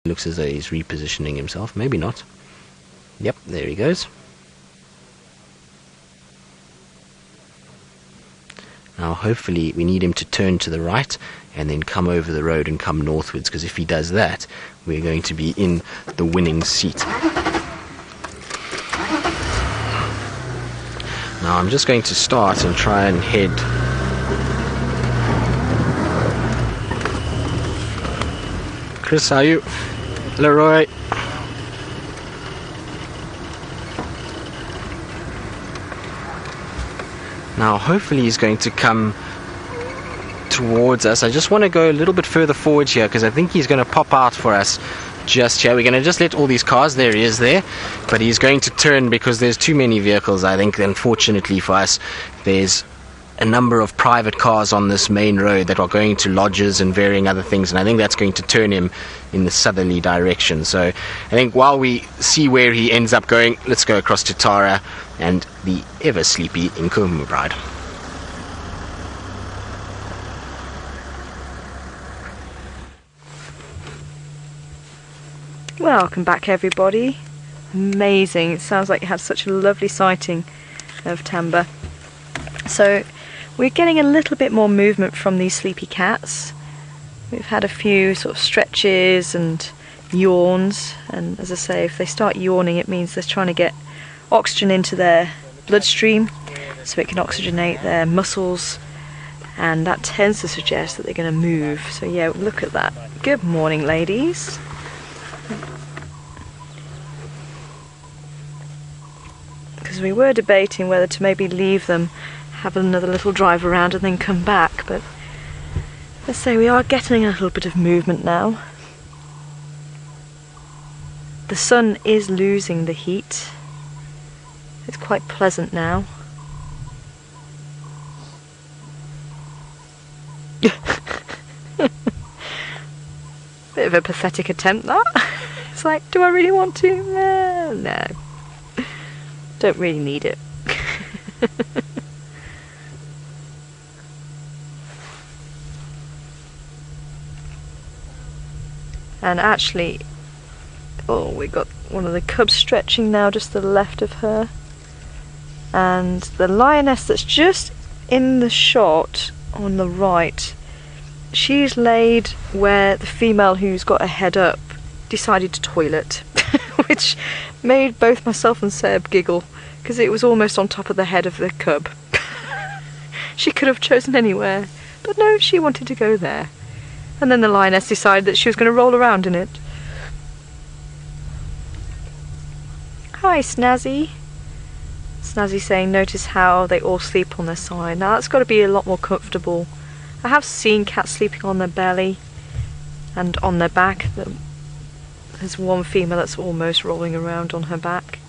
Looks as though he's repositioning himself. Maybe not. Yep, there he goes. Now hopefully we need him to turn to the right and then come over the road and come northwards, because if he does that, we're going to be in the winning seat. Now I'm just going to start and try and head Chris, how are you? Leroy. Now hopefully he's going to come towards us. I just want to go a little bit further forward here because I think he's going to pop out for us just here. We're going to just let all these cars, there he is there, but he's going to turn because there's too many vehicles. I think unfortunately for us there's a number of private cars on this main road that are going to lodges and varying other things, and I think that's going to turn him in the southerly direction. So I think while we see where he ends up going, let's go across to Tara and the ever sleepy Nkuhuma Pride. Welcome back everybody. Amazing, it sounds like you had such a lovely sighting of Thamba. So we're getting a little bit more movement from these sleepy cats. We've had a few sort of stretches and yawns, and as I say, if they start yawning it means they're trying to get oxygen into their bloodstream so it can oxygenate their muscles, and that tends to suggest that they're going to move. So yeah, look at that. Good morning ladies. Because we were debating whether to maybe leave them, have another little drive around and then come back, but let's say we are getting a little bit of movement now. The sun is losing the heat. It's quite pleasant now. Bit of a pathetic attempt that. It's like, do I really want to? No. Don't really need it. And actually, oh, we got one of the cubs stretching now just to the left of her, and the lioness that's just in the shot on the right, she's laid where the female who's got her head up decided to toilet, which made both myself and Seb giggle because it was almost on top of the head of the cub. She could have chosen anywhere, but no, she wanted to go there. And then the lioness decided that she was going to roll around in it. Hi Snazzy. Snazzy saying, notice how they all sleep on their side. Now that's got to be a lot more comfortable. I have seen cats sleeping on their belly and on their back. There's one female that's almost rolling around on her back.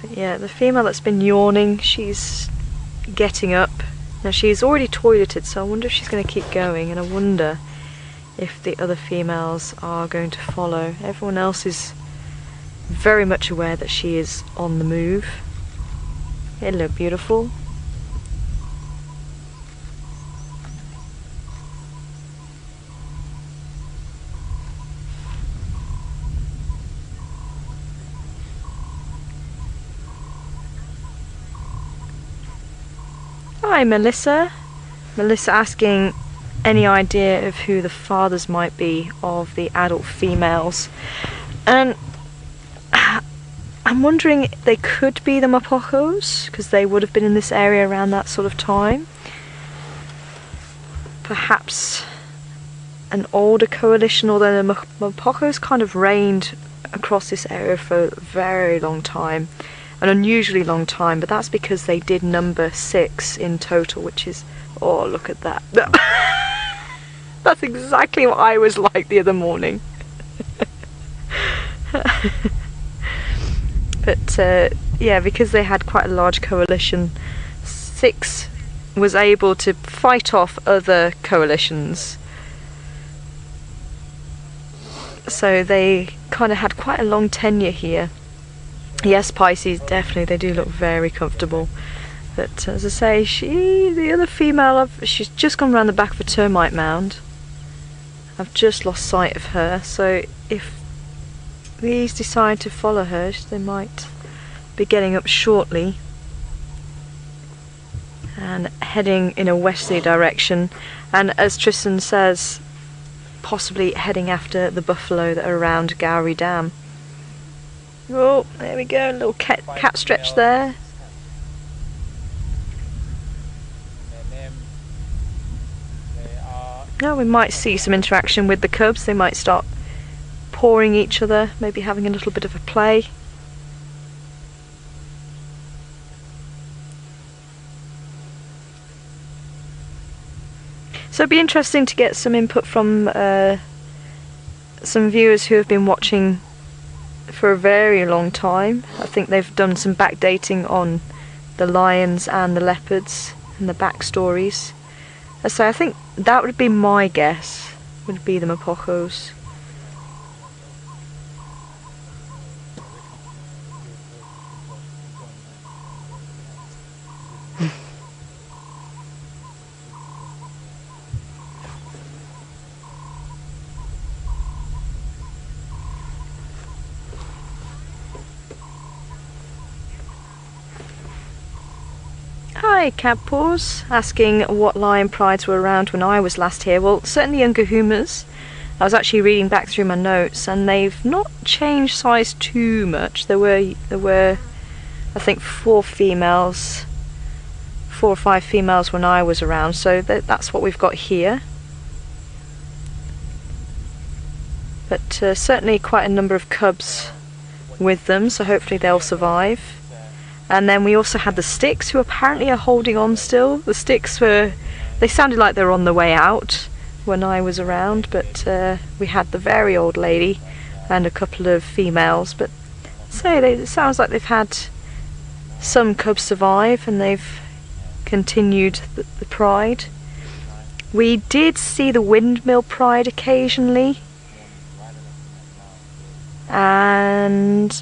But yeah, the female that's been yawning, she's getting up. Now she's already toileted, so I wonder if she's going to keep going, and I wonder if the other females are going to follow. Everyone else is very much aware that she is on the move. Hello, beautiful. Hi, Melissa. Melissa asking any idea of who the fathers might be of the adult females, and I'm wondering if they could be the Mapocos, because they would have been in this area around that sort of time. Perhaps an older coalition, although the Mapocos kind of reigned across this area for a very long time, an unusually long time, but that's because they did number 6 in total, which is, oh, look at that. That's exactly what I was like the other morning. But yeah, because they had quite a large coalition, 6 was able to fight off other coalitions. So they kind of had quite a long tenure here. Yes, Pisces, definitely, they do look very comfortable. But as I say, the other female, she's just gone around the back of a termite mound. I've just lost sight of her, so if these decide to follow her, they might be getting up shortly and heading in a westerly direction, and as Tristan says, possibly heading after the buffalo that are around Gowrie Dam. Oh, there we go, a little cat stretch there. Now we might see some interaction with the cubs. They might start pawing each other, maybe having a little bit of a play. So it'd be interesting to get some input from some viewers who have been watching for a very long time. I think they've done some backdating on the lions and the leopards and the backstories. So I think that would be my guess, would be the Mapocos. Hi, Cab Paws, asking what lion prides were around when I was last here. Well, certainly Nkuhumas. I was actually reading back through my notes, and they've not changed size too much. There were, I think, 4 or 5 females when I was around, so that's what we've got here. But certainly quite a number of cubs with them, so hopefully they'll survive. And then we also had the sticks, who apparently are holding on still. The sticks they sounded like they were on the way out when I was around, but we had the very old lady and a couple of females. But it sounds like they've had some cubs survive, and they've continued the pride. We did see the windmill pride occasionally, and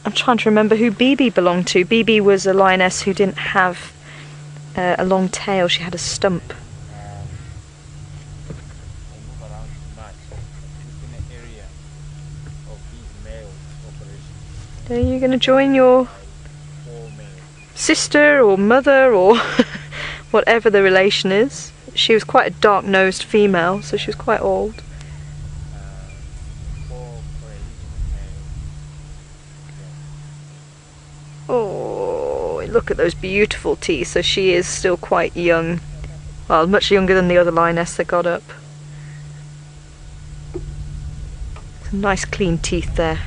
I'm trying to remember who BB belonged to. BB was a lioness who didn't have a long tail, she had a stump. Are you going to join your sister or mother or whatever the relation is? She was quite a dark-nosed female, so she was quite old. Oh, look at those beautiful teeth. So she is still quite young. Well, much younger than the other lioness that got up. Some nice clean teeth there.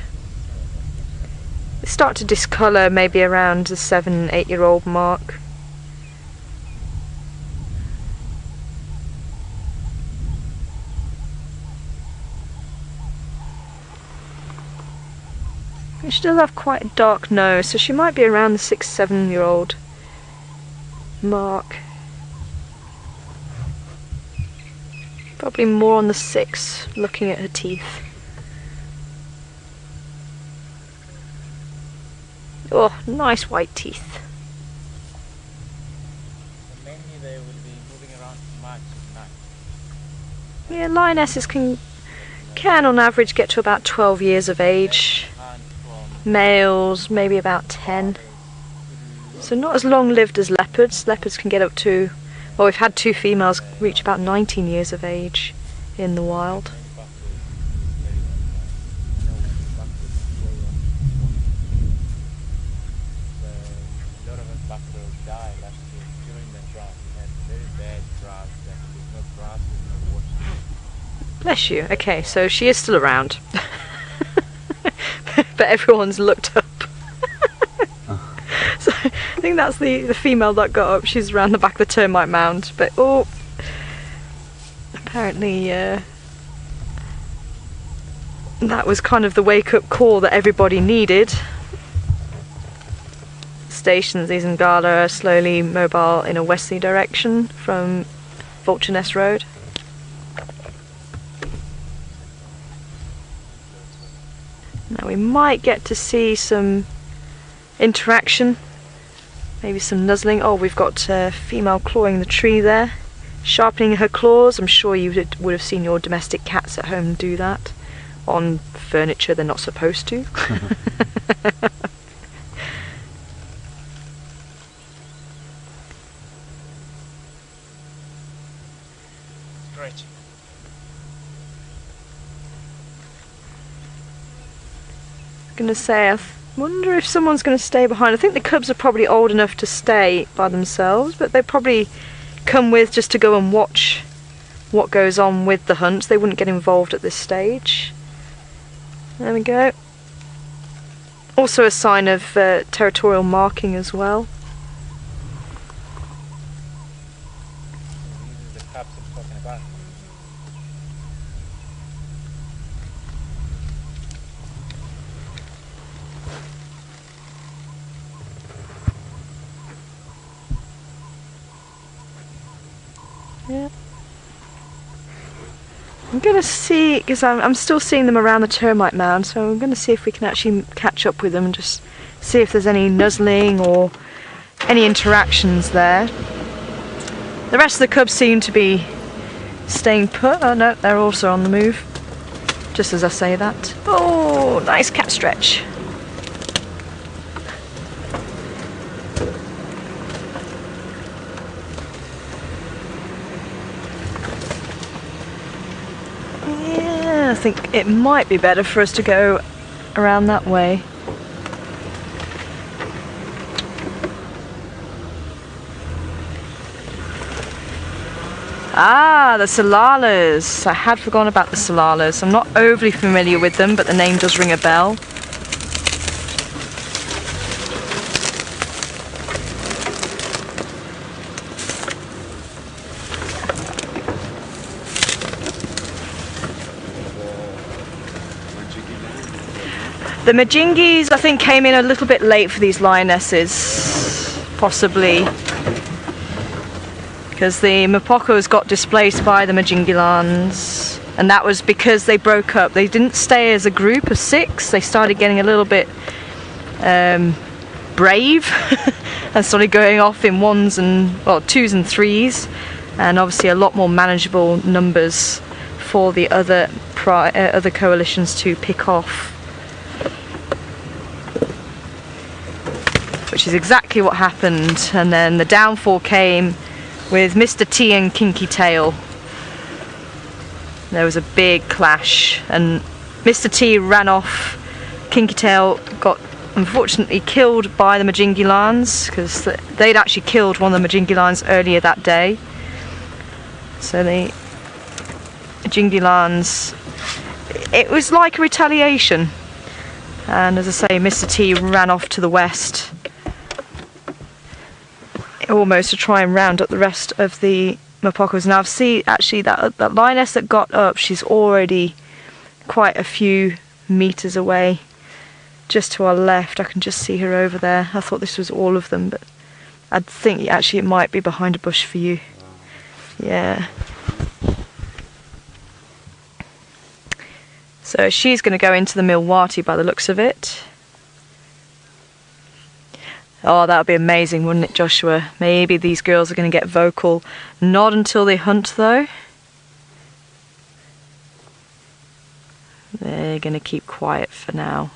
They start to discolour maybe around the 7-8-year-old mark. She does have quite a dark nose, so she might be around the 6-7-year-old mark. Probably more on the 6, looking at her teeth. Oh, nice white teeth. Mainly they will be moving around much at night. Yeah, lionesses can on average get to about 12 years of age. Males maybe about 10. So not as long lived as leopards. Leopards can get up to, well, we've had 2 females reach about 19 years of age in the wild. Bless you. Okay, so she is still around. But everyone's looked up. So I think that's the female that got up. She's around the back of the termite mound. But oh, apparently that was kind of the wake-up call that everybody needed. Stations, these Ngala are slowly mobile in a westerly direction from Vulture Nest Road. Now we might get to see some interaction, maybe some nuzzling. Oh, we've got a female clawing the tree there, sharpening her claws. I'm sure you would have seen your domestic cats at home do that on furniture they're not supposed to. Stretch. I'm gonna say, I wonder if someone's gonna stay behind. I think the cubs are probably old enough to stay by themselves, but they probably come with just to go and watch what goes on with the hunt. They wouldn't get involved at this stage. There we go. Also a sign of territorial marking as well. These are the cubs I'm talking about. Yeah. I'm gonna see, because I'm still seeing them around the termite mound, so I'm gonna see if we can actually catch up with them and just see if there's any nuzzling or any interactions there. The rest of the cubs seem to be staying put. Oh no, they're also on the move. Just as I say that. Oh, nice cat stretch. I think it might be better for us to go around that way. Ah, the salalas. I had forgotten about the salalas. I'm not overly familiar with them, but the name does ring a bell. The Majingis, I think, came in a little bit late for these lionesses, possibly, because the Mapocos got displaced by the Majingilans, and that was because they broke up. They didn't stay as a group of 6. They started getting a little bit brave and started going off in 1s and 2s and 3s, and obviously a lot more manageable numbers for the other coalitions to pick off. Which is exactly what happened, and then the downfall came with Mr. T and Kinky Tail. There was a big clash, and Mr. T ran off. Kinky Tail got unfortunately killed by the Majingilans, because they'd actually killed one of the Majingilans earlier that day. So the Majingilans, it was like a retaliation, and as I say, Mr. T ran off to the west, almost to try and round up the rest of the Mapocos. Now I've seen actually that lioness that got up, she's already quite a few meters away, just to our left. I can just see her over there. I thought this was all of them, but I think actually it might be behind a bush for you. Yeah. So she's going to go into the Milwati by the looks of it. Oh, that would be amazing, wouldn't it, Joshua? Maybe these girls are going to get vocal. Not until they hunt, though. They're going to keep quiet for now.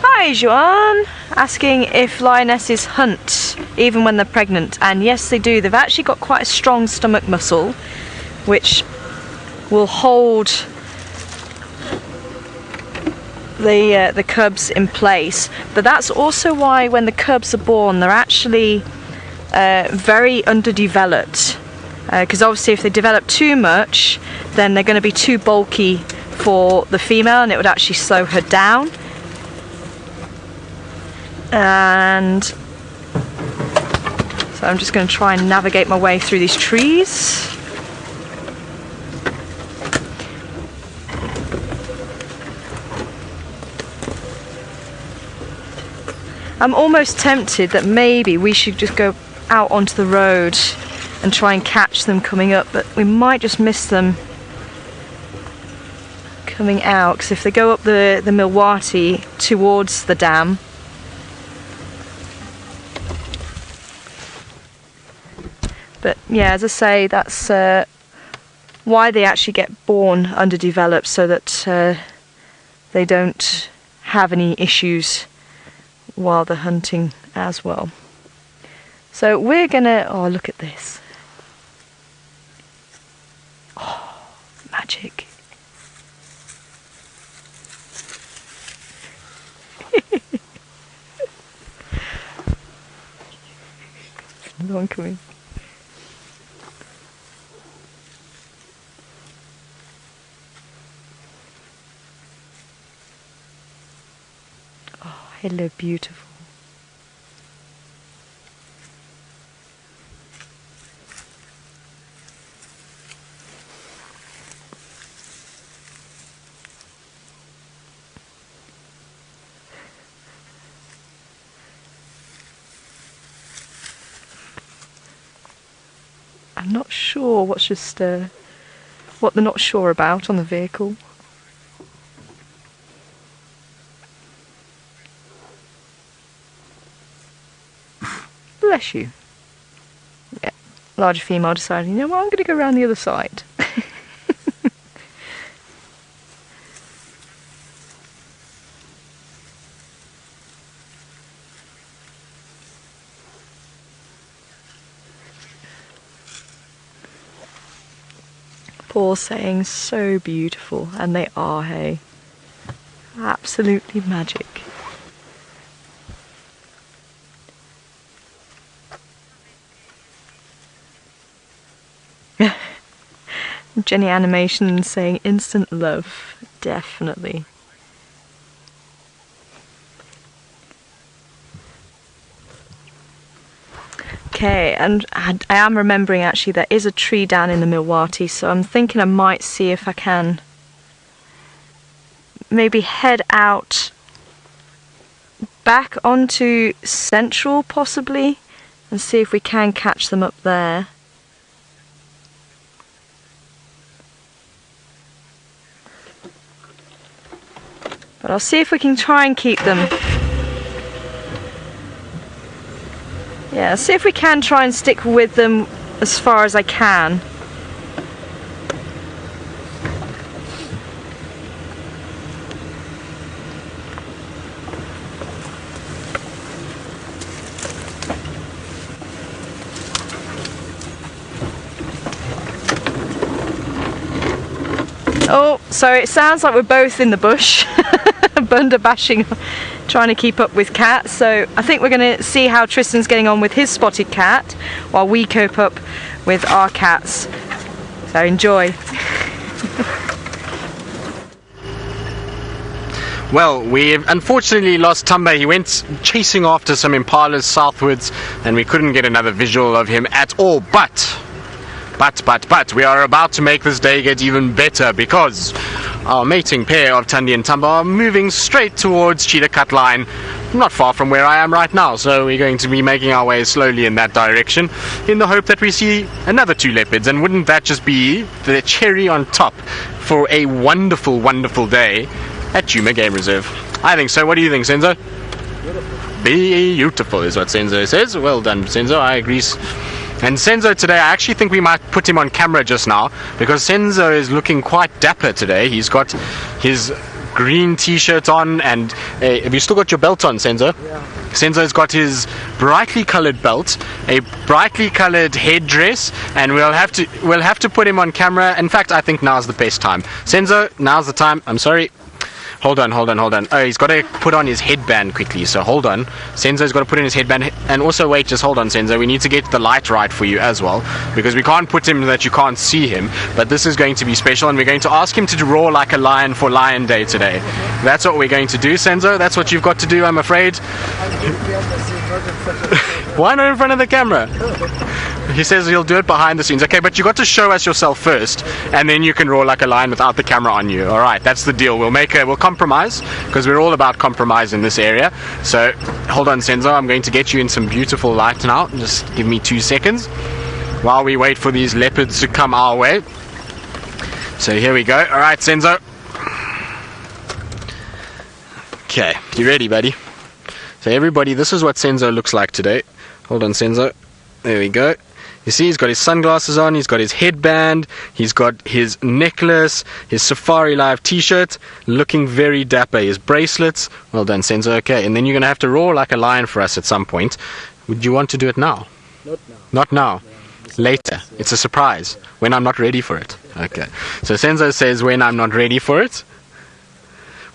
Hi, Joanne. Asking if lionesses hunt even when they're pregnant, and yes they do. They've actually got quite a strong stomach muscle which will hold the cubs in place, but that's also why when the cubs are born they're actually very underdeveloped, because obviously if they develop too much then they're going to be too bulky for the female and it would actually slow her down. And so I'm just going to try and navigate my way through these trees. I'm almost tempted that maybe we should just go out onto the road and try and catch them coming up, but we might just miss them coming out, because if they go up the Milwati towards the dam, But yeah, as I say, that's why they actually get born underdeveloped, so that they don't have any issues while they're hunting as well. So we're gonna, oh, look at this. Oh, magic. Another one coming. Oh, hello, beautiful. I'm not sure what's just what they're not sure about on the vehicle. Bless you. Yeah, larger female decided, you know what, I'm going to go around the other side. Paul saying so beautiful, and they are, hey, absolutely magic. Jenny Animation saying instant love, definitely. Okay, and I am remembering actually there is a tree down in the Milwati, so I'm thinking I might see if I can maybe head out back onto Central possibly and see if we can catch them up there. But I'll see if we can try and keep them. Yeah, see if we can try and stick with them as far as I can. Oh, so it sounds like we're both in the bush. Bunda bashing, trying to keep up with Cat. So I think we're going to see how Tristan's getting on with his spotted cat while we cope up with our cats. So enjoy. Well, we've unfortunately lost Thamba. He went chasing after some impalas southwards and we couldn't get another visual of him at all. But we are about to make this day get even better, because our mating pair of Thandi and Thamba are moving straight towards Cheetah Cut Line, not far from where I am right now, so we're going to be making our way slowly in that direction in the hope that we see another 2 leopards, and wouldn't that just be the cherry on top for a wonderful, wonderful day at Djuma Game Reserve? I think so. What do you think, Senzo? Beautiful is what Senzo says. Well done, Senzo. I agree. And Senzo today, I actually think we might put him on camera just now, because Senzo is looking quite dapper today. He's got his green t-shirt on, and have you still got your belt on, Senzo? Yeah. Senzo's got his brightly coloured belt, a brightly coloured headdress, and we'll have to put him on camera. In fact, I think now's the best time. Senzo, now's the time. I'm sorry. Hold on. Oh, he's got to put on his headband quickly, so hold on. Senzo's got to put in his headband, and also wait, just hold on, Senzo. We need to get the light right for you as well, because we can't put him that you can't see him, but this is going to be special, and we're going to ask him to roar like a lion for Lion Day today. That's what we're going to do, Senzo. That's what you've got to do, I'm afraid. Why not in front of the camera? He says he'll do it behind the scenes. Okay, but you got to show us yourself first, and then you can roar like a lion without the camera on you. Alright, that's the deal. We'll compromise, because we're all about compromise in this area. So, hold on, Senzo. I'm going to get you in some beautiful light now. Just give me 2 seconds while we wait for these leopards to come our way. So here we go. Alright, Senzo. Okay, you ready, buddy? So everybody, this is what Senzo looks like today. Hold on, Senzo. There we go. You see, he's got his sunglasses on, he's got his headband, he's got his necklace, his Safari Live t-shirt, looking very dapper. His bracelets. Well done, Senzo. Okay, and then you're going to have to roar like a lion for us at some point. Would you want to do it now? Not now. Not now. Later. It's a surprise. When I'm not ready for it. Okay. So Senzo says when I'm not ready for it.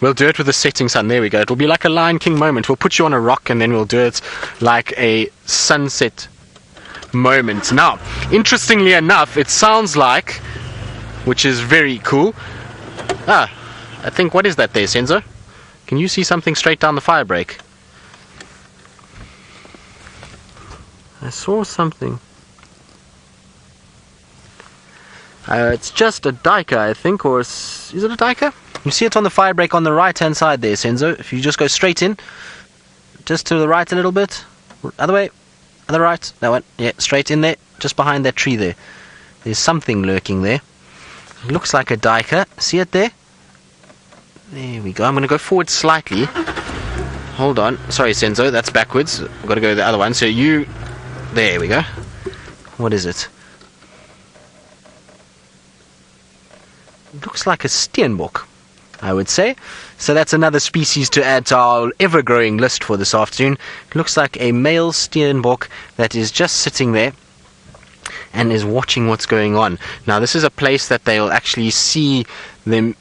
We'll do it with the setting sun. There we go. It'll be like a Lion King moment. We'll put you on a rock and then we'll do it like a sunset moment. Now, interestingly enough, it sounds like, which is very cool. I think, what is that there, Senzo? Can you see something straight down the fire break? I saw something. It's just a Duiker, I think, or is it a Duiker? You see it on the fire break on the right-hand side there, Senzo. If you just go straight in, just to the right a little bit, other way, other right, that one, yeah, straight in there, just behind that tree there. There's something lurking there. It looks like a Duiker. See it there? There we go. I'm going to go forward slightly. Hold on. Sorry, Senzo, that's backwards. I've got to go the other one. So you... There we go. What is it? It looks like a steenbok, I would say. So that's another species to add to our ever-growing list for this afternoon. It looks like a male steenbok that is just sitting there and is watching what's going on. Now, this is a place that they'll actually see them.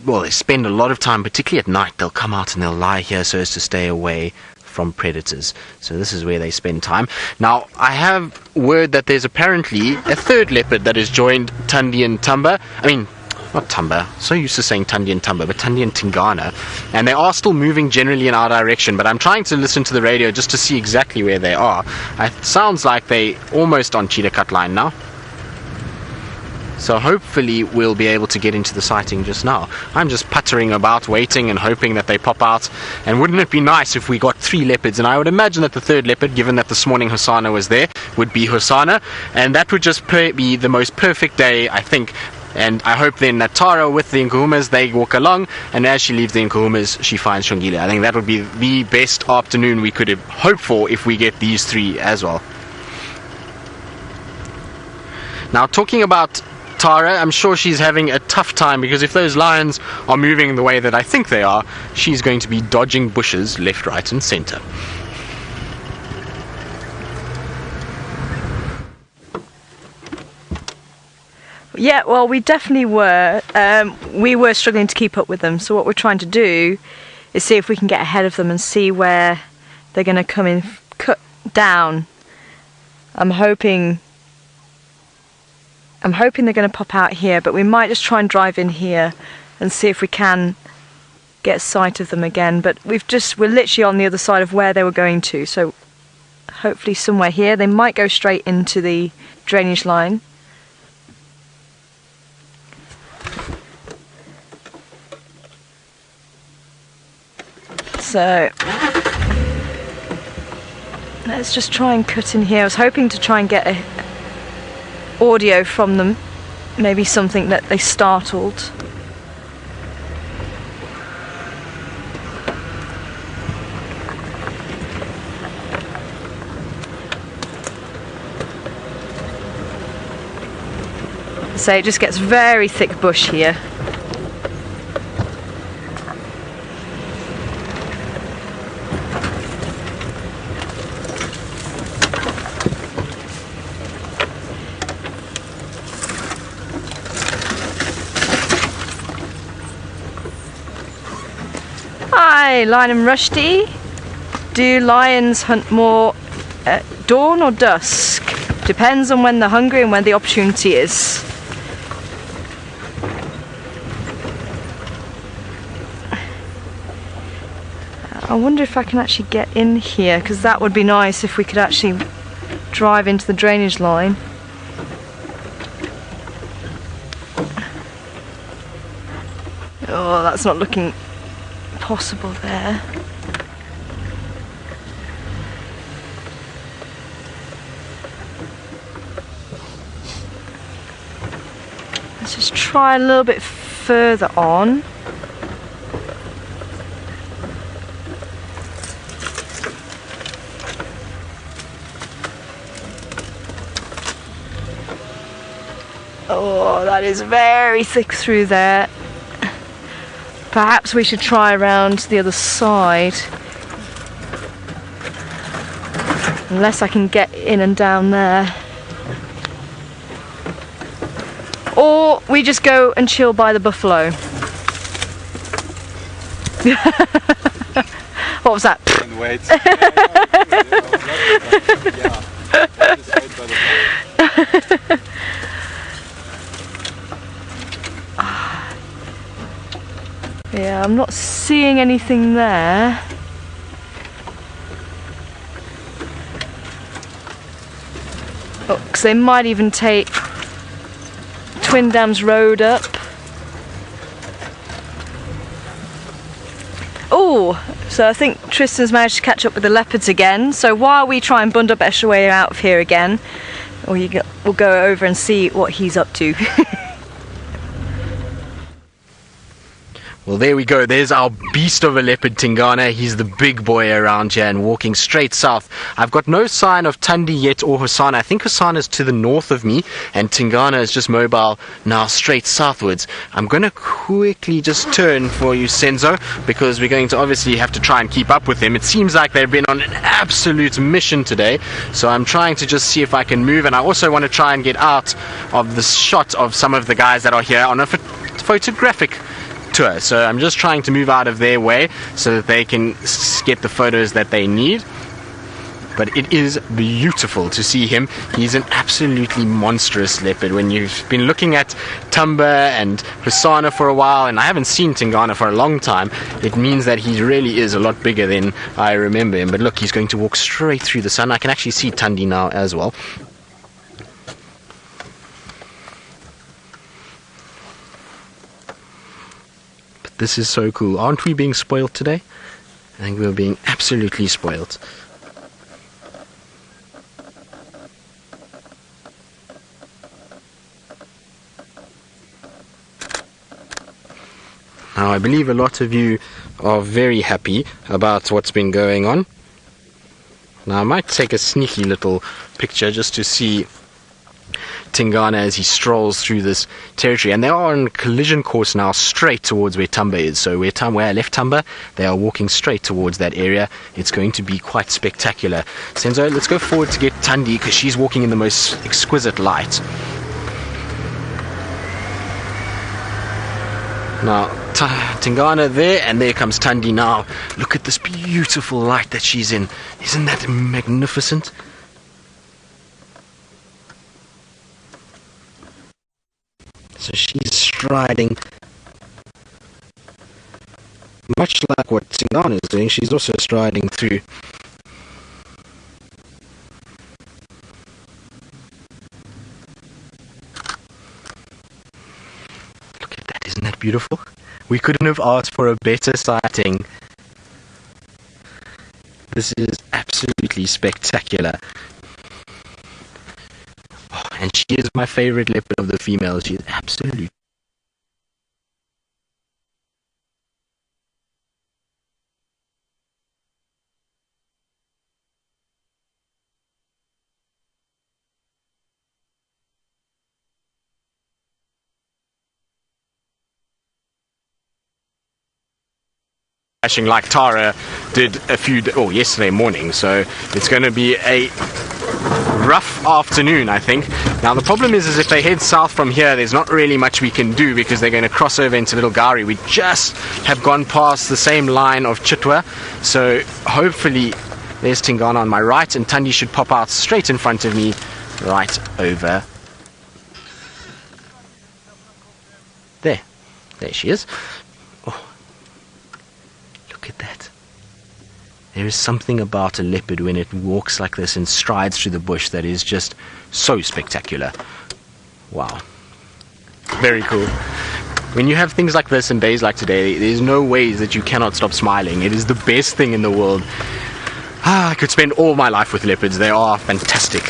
Well, they spend a lot of time, particularly at night. They'll come out and they'll lie here so as to stay away from predators. So this is where they spend time. Now, I have word that there's apparently a third leopard that has joined Thandi and Thamba. I mean, not Thamba, so used to saying Thandi and Thamba, but Thandi and Tingana. And they are still moving generally in our direction, but I'm trying to listen to the radio just to see exactly where they are. It sounds like they almost on cheetah cut line now. So hopefully we'll be able to get into the sighting just now. I'm just puttering about, waiting and hoping that they pop out. And wouldn't it be nice if we got 3 leopards? And I would imagine that the third leopard, given that this morning Hosanna was there, would be Hosanna. And that would just be the most perfect day, I think. And I hope then that Tara with the Nkuhumas, they walk along, and as she leaves the Nkuhumas, she finds Shongile. I think that would be the best afternoon we could have hoped for if we get these 3 as well. Now, talking about Tara, I'm sure she's having a tough time, because if those lions are moving the way that I think they are, she's going to be dodging bushes left, right and centre. Yeah, well, we definitely were. We were struggling to keep up with them, so what we're trying to do is see if we can get ahead of them and see where they're going to come in, cut down. I'm hoping they're going to pop out here, but we might just try and drive in here and see if we can get sight of them again. But we're literally on the other side of where they were going to, so hopefully somewhere here. They might go straight into the drainage line. So let's just try and cut in here. I was hoping to try and get a audio from them, maybe something that they startled. So it just gets very thick bush here. Hi, Lion and Rusty. Do lions hunt more at dawn or dusk? Depends on when they're hungry and when the opportunity is. I wonder if I can actually get in here, because that would be nice if we could actually drive into the drainage line. Oh, that's not looking possible there. Let's just try a little bit further on. Oh, that is very thick through there. Perhaps we should try around the other side. Unless I can get in and down there. Or we just go and chill by the buffalo. What was that? And wait. Yeah, I'm not seeing anything there. Oh, 'cause they might even take Twin Dams Road up. Oh, so I think Tristan's managed to catch up with the leopards again. So while we try and bund up Eshaway out of here again, we'll go over and see what he's up to. Well, there we go. There's our beast of a leopard, Tingana. He's the big boy around here and walking straight south. I've got no sign of Thandi yet or Hosanna. I think Hosanna's to the north of me and Tingana is just mobile now straight southwards. I'm going to quickly just turn for you, Senzo, because we're going to obviously have to try and keep up with him. It seems like they've been on an absolute mission today, so I'm trying to just see if I can move, and I also want to try and get out of the shot of some of the guys that are here on a photographic tour. So I'm just trying to move out of their way so that they can get the photos that they need. But it is beautiful to see him. He's an absolutely monstrous leopard. When you've been looking at Thamba and Hosanna for a while, and I haven't seen Tingana for a long time, it means that he really is a lot bigger than I remember him. But look, he's going to walk straight through the sun. I can actually see Thandi now as well. This is so cool. Aren't we being spoiled today? I think we're being absolutely spoiled. Now, I believe a lot of you are very happy about what's been going on. Now, I might take a sneaky little picture just to see Tingana as he strolls through this territory, and they are on a collision course now straight towards where Thamba is. So where I left Thamba, they are walking straight towards that area. It's going to be quite spectacular. Senzo, let's go forward to get Thandi because she's walking in the most exquisite light. Now Tingana there, and there comes Thandi now. Look at this beautiful light that she's in. Isn't that magnificent? So she's striding, much like what Tingana is doing. She's also striding through. Look at that, isn't that beautiful? We couldn't have asked for a better sighting. This is absolutely spectacular. And she is my favorite leopard of the females. She is absolutely. Crashing like Tara did yesterday morning. So it's going to be a rough afternoon, I think. Now the problem is if they head south from here, there's not really much we can do because they're going to cross over into Little Gari. We just have gone past the same line of Chitwa, so hopefully there's Tingana on my right, and Thandi should pop out straight in front of me right over there. There she is. Oh, look at that. There is something about a leopard when it walks like this and strides through the bush that is just so spectacular. Wow. Very cool. When you have things like this and days like today, there's no ways that you cannot stop smiling. It is the best thing in the world. I could spend all my life with leopards. They are fantastic.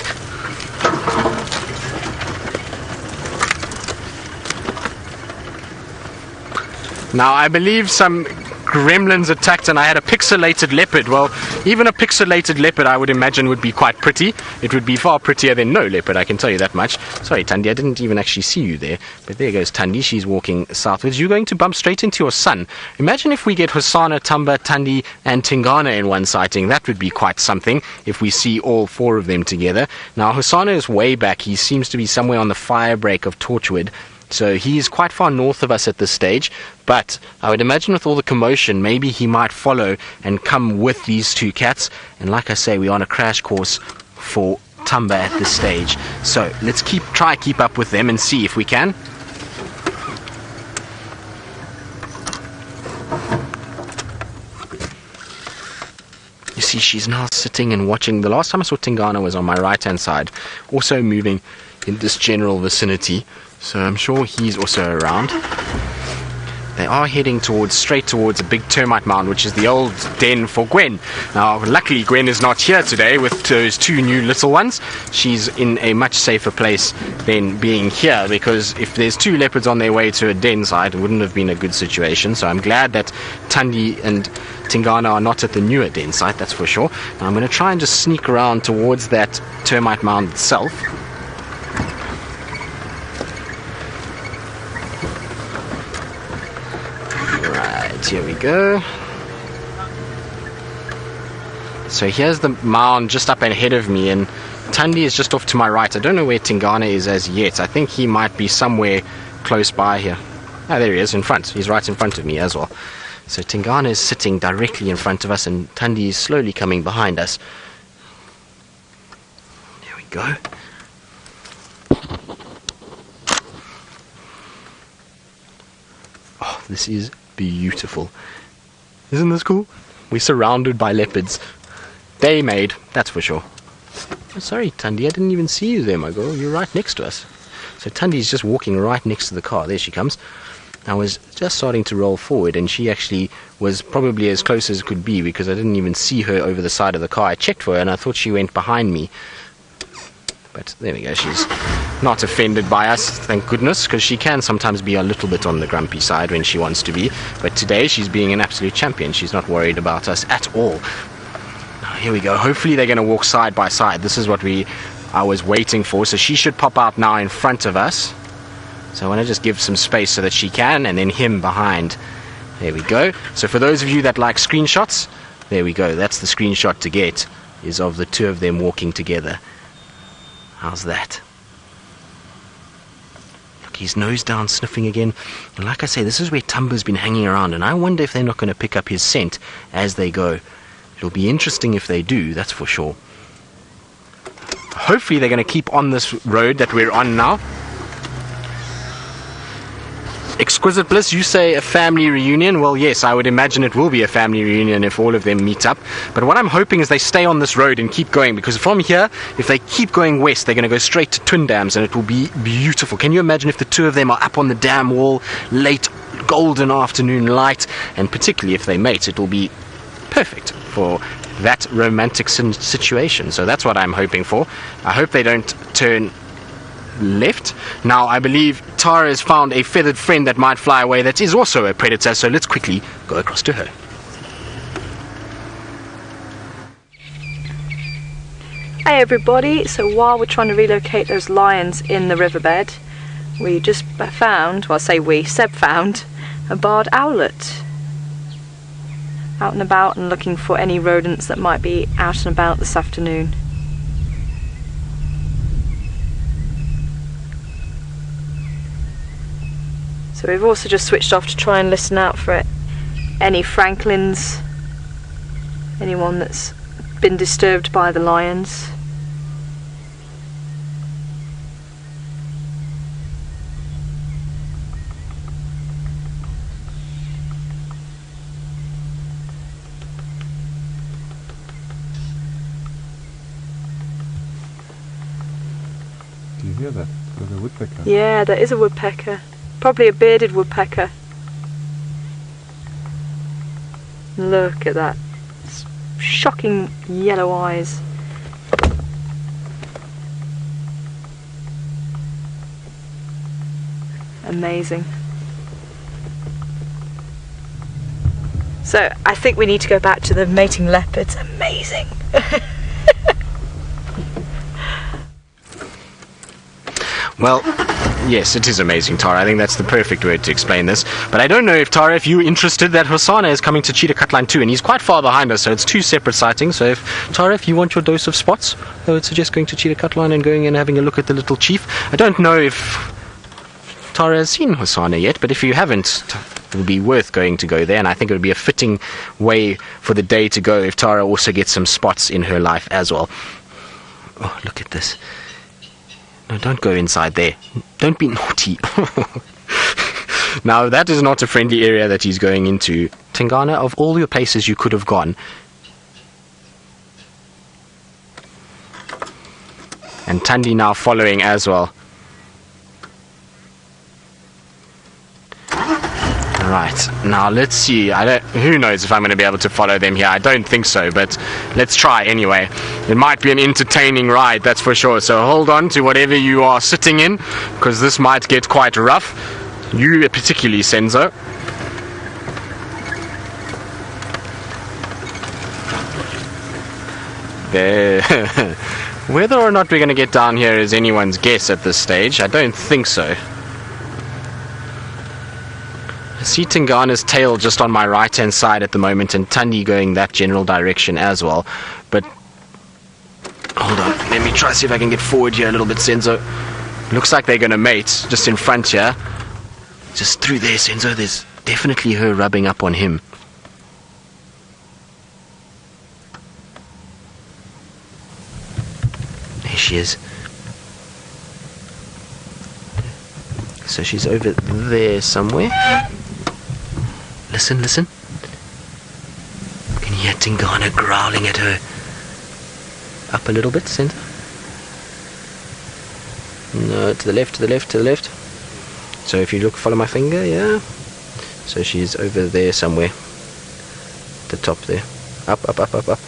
Now, I believe some gremlins attacked and I had a pixelated leopard. Well, even a pixelated leopard I would imagine would be quite pretty. It would be far prettier than no leopard, I can tell you that much. Sorry, Thandi, I didn't even actually see you there. But there goes Thandi. She's walking southwards. You're going to bump straight into your son. Imagine if we get Hosana, Thamba, Thandi, and Tingana in one sighting. That would be quite something if we see all 4 of them together. Now, Hosana is way back. He seems to be somewhere on the fire break of Torchwood. So he's quite far north of us at this stage, but I would imagine with all the commotion, maybe he might follow and come with these 2 cats. And like I say, we're on a crash course for Thamba at this stage. So let's try keep up with them and see if we can. You see, she's now sitting and watching. The last time I saw Tingana was on my right-hand side, also moving in this general vicinity. So I'm sure he's also around. They are heading straight towards a big termite mound, which is the old den for Gwen. Now, luckily, Gwen is not here today with those 2 new little ones. She's in a much safer place than being here, because if there's 2 leopards on their way to a den site, it wouldn't have been a good situation. So I'm glad that Thandi and Tingana are not at the newer den site, that's for sure. Now, I'm going to try and just sneak around towards that termite mound itself. Here we go. So here's the mound just up ahead of me, and Thandi is just off to my right. I don't know where Tingana is as yet. I think he might be somewhere close by here. Oh, there he is in front. He's right in front of me as well. So Tingana is sitting directly in front of us, and Thandi is slowly coming behind us. There we go. Oh, this is beautiful. Isn't this cool? We're surrounded by leopards. They made, that's for sure. Oh, sorry, Thandi, I didn't even see you there, my girl. You're right next to us. So Tandi's just walking right next to the car. There she comes. I was just starting to roll forward, and she actually was probably as close as could be, because I didn't even see her over the side of the car. I checked for her, and I thought she went behind me. But there we go. She's not offended by us, thank goodness, because she can sometimes be a little bit on the grumpy side when she wants to be. But today she's being an absolute champion. She's not worried about us at all. Now, here we go. Hopefully they're going to walk side by side. This is what I was waiting for. So she should pop out now in front of us. So I want to just give some space so that she can, and then him behind. There we go. So for those of you that like screenshots, there we go. That's the screenshot to get, is of the 2 of them walking together. How's that? Look, he's nose down, sniffing again. And like I say, this is where Thamba's been hanging around, and I wonder if they're not going to pick up his scent as they go. It'll be interesting if they do, that's for sure. Hopefully they're going to keep on this road that we're on now. Exquisite Bliss, you say a family reunion. Well, yes, I would imagine it will be a family reunion if all of them meet up. But what I'm hoping is they stay on this road and keep going, because from here, if they keep going west, they're going to go straight to Twin Dams, and it will be beautiful. Can you imagine if the 2 of them are up on the dam wall, late golden afternoon light, and particularly if they mate, it will be perfect for that romantic situation. So that's what I'm hoping for. I hope they don't turn left. Now I believe Tara has found a feathered friend that might fly away that is also a predator, so let's quickly go across to her. Hey everybody, so while we're trying to relocate those lions in the riverbed, we just found, well I say we, Seb found a barred owlet out and about, and looking for any rodents that might be out and about this afternoon. So we've also just switched off to try and listen out for any francolins, anyone that's been disturbed by the lions. Do you hear that? There's a woodpecker. Yeah, there is a woodpecker. Probably a bearded woodpecker. Look at that. Shocking yellow eyes. Amazing. So I think we need to go back to the mating leopards. Amazing. Well, yes, it is amazing, Tara. I think that's the perfect word to explain this. But I don't know if, Tara, if you're interested, that Hosana is coming to Cheetah Cutline too, and he's quite far behind us, so it's 2 separate sightings. So Tara, if you want your dose of spots, I would suggest going to Cheetah Cutline and going and having a look at the little chief. I don't know if Tara has seen Hosana yet, but if you haven't, it would be worth going to go there, and I think it would be a fitting way for the day to go if Tara also gets some spots in her life as well. Oh, look at this. No, don't go inside there. Don't be naughty. Now, that is not a friendly area that he's going into. Tingana, of all your places you could have gone. And Thandi now following as well. Right, now let's see. Who knows if I'm going to be able to follow them here. I don't think so, but let's try anyway. It might be an entertaining ride, that's for sure. So hold on to whatever you are sitting in, because this might get quite rough. You particularly, Senzo. There. Whether or not we're going to get down here is anyone's guess at this stage. I don't think so. I see Tingana's tail just on my right hand side at the moment, and Thandi going that general direction as well. But hold on, let me try see if I can get forward here a little bit, Senzo. Looks like they're going to mate just in front here. Just through there, Senzo. There's definitely her rubbing up on him. There she is. So she's over there somewhere. Listen, listen. Can you hear Tingana growling at her? Up a little bit, Senzo. No, to the left, to the left, to the left. So if you look, follow my finger, yeah. So she's over there somewhere. The top there. Up, up, up, up, up.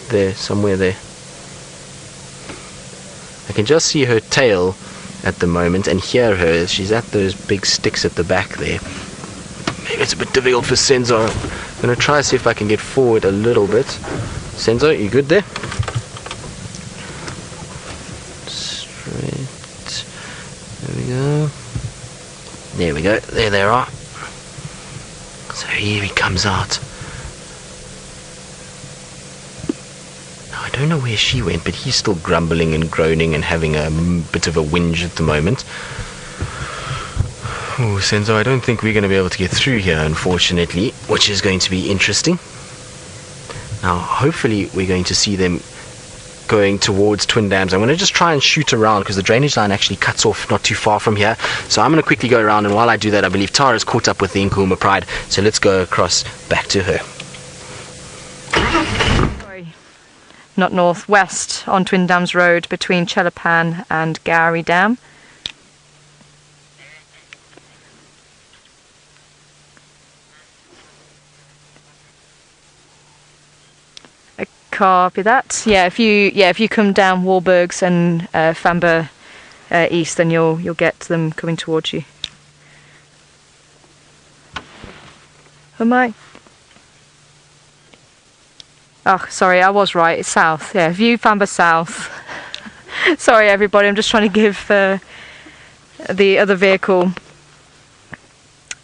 There, somewhere there. I can just see her tail at the moment and hear her. She's at those big sticks at the back there. Maybe it's a bit difficult for Senzo. I'm going to try to see if I can get forward a little bit. Senzo, you good there? Straight. There we go. There we go. There they are. So here he comes out. I don't know where she went, but he's still grumbling and groaning and having a bit of a whinge at the moment. Oh, Senzo, I don't think we're going to be able to get through here, unfortunately, which is going to be interesting. Now, hopefully we're going to see them going towards Twin Dams. I'm going to just try and shoot around because the drainage line actually cuts off not too far from here. So I'm going to quickly go around, and while I do that, I believe Tara's caught up with the Nkuhuma Pride. So let's go across back to her. Not northwest on Twin Dams Road between Chelapan and Gowrie Dam. I copy that. Yeah, if you come down Warburgs and Thamba east, then you'll get them coming towards you. Am I? Oh, sorry, I was right. It's south. Yeah, view Thamba south. Sorry, everybody. I'm just trying to give the other vehicle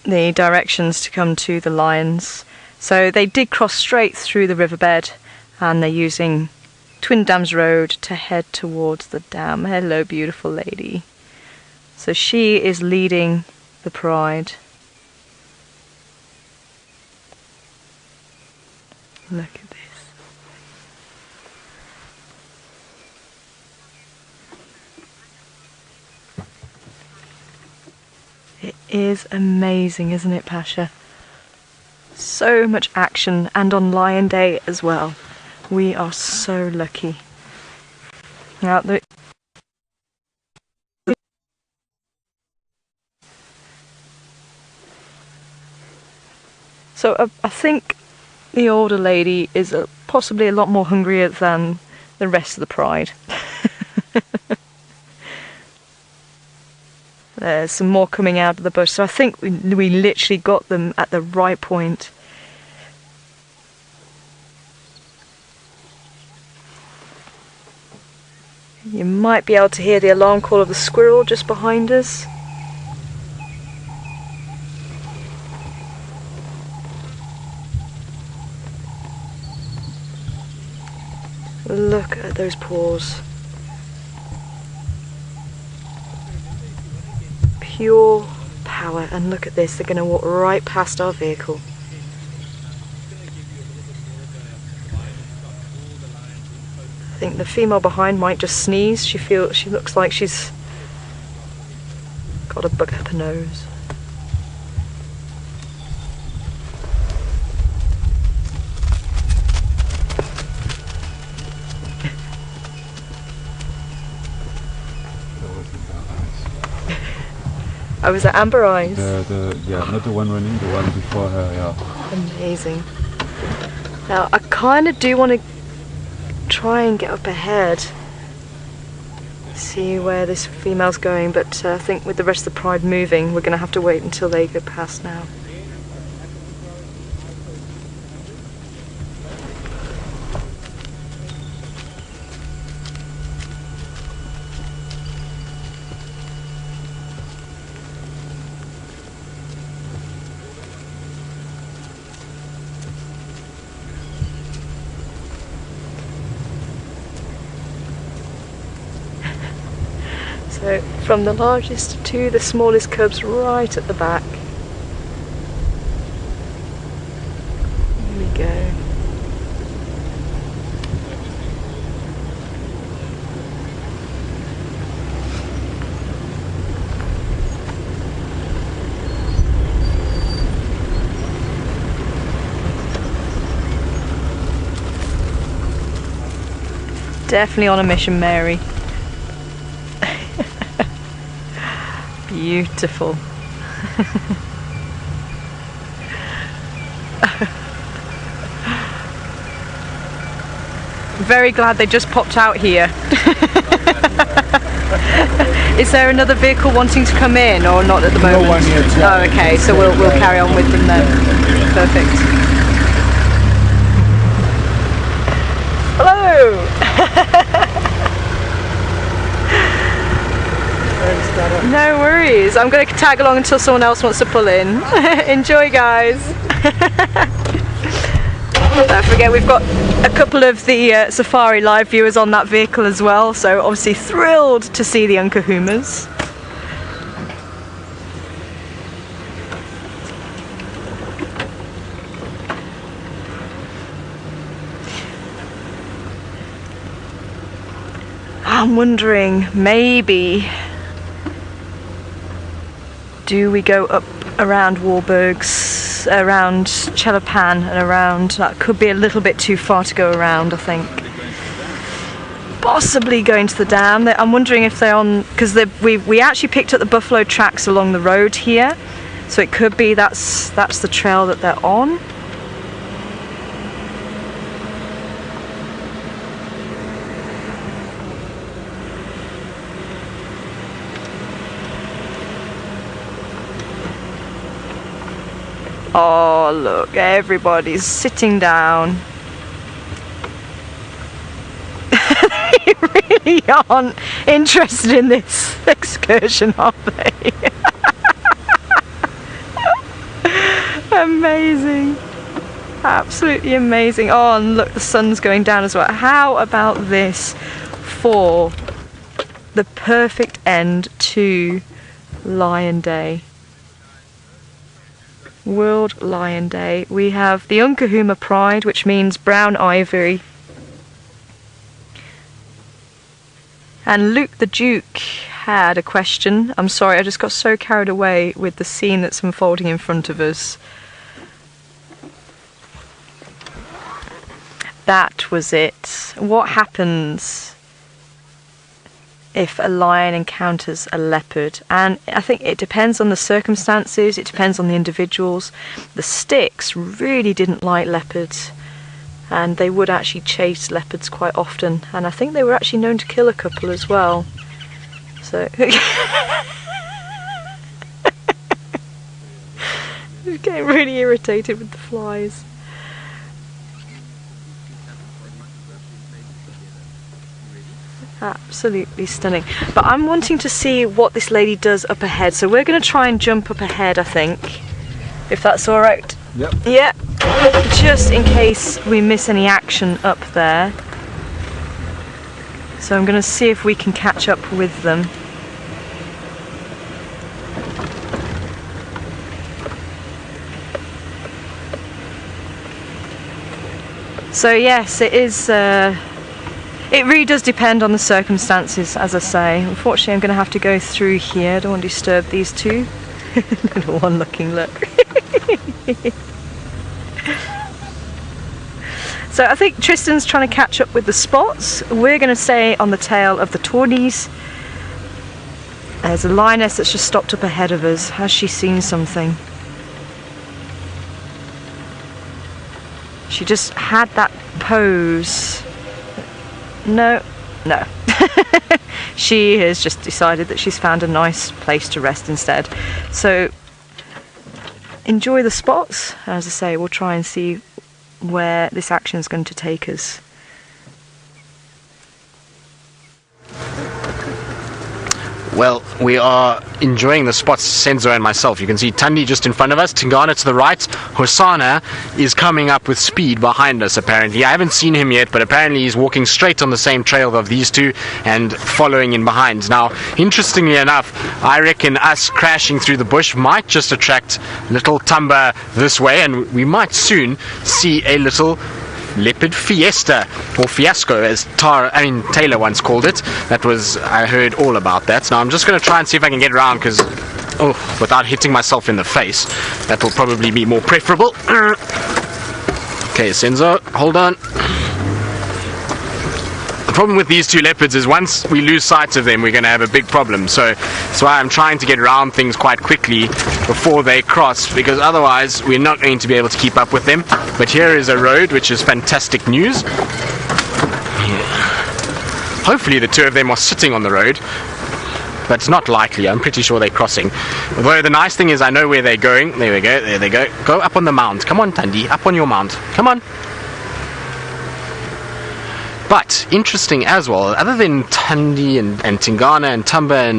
the directions to come to the lions. So they did cross straight through the riverbed, and they're using Twin Dams Road to head towards the dam. Hello, beautiful lady. So she is leading the pride. Look at this. It is amazing, isn't it, Pasha? So much action, and on Lion Day as well. We are so lucky. Now, so I think the older lady is possibly a lot more hungrier than the rest of the pride. There's some more coming out of the bush, so I think we literally got them at the right point. You might be able to hear the alarm call of the squirrel just behind us. Look at those paws. Pure power, and look at this, they're going to walk right past our vehicle. I think the female behind might just sneeze. She looks like she's got a bug up her nose. Oh, was it Amber Eyes? Yeah, not the one running, the one before her, yeah. Amazing. Now, I kind of do want to try and get up ahead, see where this female's going, but I think with the rest of the pride moving, we're going to have to wait until they go past now. So from the largest to the smallest cubs right at the back. Here we go. Definitely on a mission, Mary. Beautiful. Very glad they just popped out here. Is there another vehicle wanting to come in or not at the moment? No one yet. Oh, okay, so we'll carry on with them then. Perfect. Hello! No worries, I'm going to tag along until someone else wants to pull in. Enjoy, guys. Don't forget we've got a couple of the Safari Live viewers on that vehicle as well, so obviously thrilled to see the Nkuhumas. I'm wondering, maybe, do we go up around Warburg's, around Chelapan and around, that could be a little bit too far to go around, I think. Possibly going to the dam. I'm wondering if they're on, because we actually picked up the buffalo tracks along the road here, so it could be that's the trail that they're on. Oh, look, everybody's sitting down. They really aren't interested in this excursion, are they? Amazing. Absolutely amazing. Oh, and look, the sun's going down as well. How about this for the perfect end to Lion Day? World Lion Day. We have the Nkuhuma Pride, which means brown ivory. And Luke the Duke had a question. I'm sorry, I just got so carried away with the scene that's unfolding in front of us. That was it. What happens if a lion encounters a leopard? And I think it depends on the circumstances, it depends on the individuals. The sticks really didn't like leopards, and they would actually chase leopards quite often, and I think they were actually known to kill a couple as well. So I'm getting really irritated with the flies. Absolutely stunning. But I'm wanting to see what this lady does up ahead, so we're going to try and jump up ahead, I think, if that's alright. Yep. Yeah, just in case we miss any action up there. So I'm going to see if we can catch up with them. So yes, it is. It really does depend on the circumstances, as I say. Unfortunately, I'm going to have to go through here. I don't want to disturb these two. Little one looking, look. So I think Tristan's trying to catch up with the spots. We're going to stay on the tail of the tawnies. There's a lioness that's just stopped up ahead of us. Has she seen something? She just had that pose. No. She has just decided that she's found a nice place to rest instead. So enjoy the spots. As I say, we'll try and see where this action is going to take us. Well, we are enjoying the spots, Senzo and myself. You can see Thandi just in front of us, Tingana to the right, Hosana is coming up with speed behind us apparently. I haven't seen him yet, but apparently he's walking straight on the same trail of these two and following in behind. Now, interestingly enough, I reckon us crashing through the bush might just attract little Thamba this way, and we might soon see a little leopard fiesta, or fiasco as Taylor once called it. I heard all about that. Now I'm just going to try and see if I can get around, because without hitting myself in the face, that will probably be more preferable. Okay, Senzo, hold on. The problem with these two leopards is once we lose sight of them, we're going to have a big problem. So that's why I'm trying to get around things quite quickly before they cross, because otherwise we're not going to be able to keep up with them. But here is a road, which is fantastic news. Yeah. Hopefully the two of them are sitting on the road, but it's not likely. I'm pretty sure they're crossing. Although the nice thing is I know where they're going. There we go, there they go. Go up on the mound. Come on, Thandi, up on your mound. Come on. But interesting as well, other than Thandi and Tingana and Thamba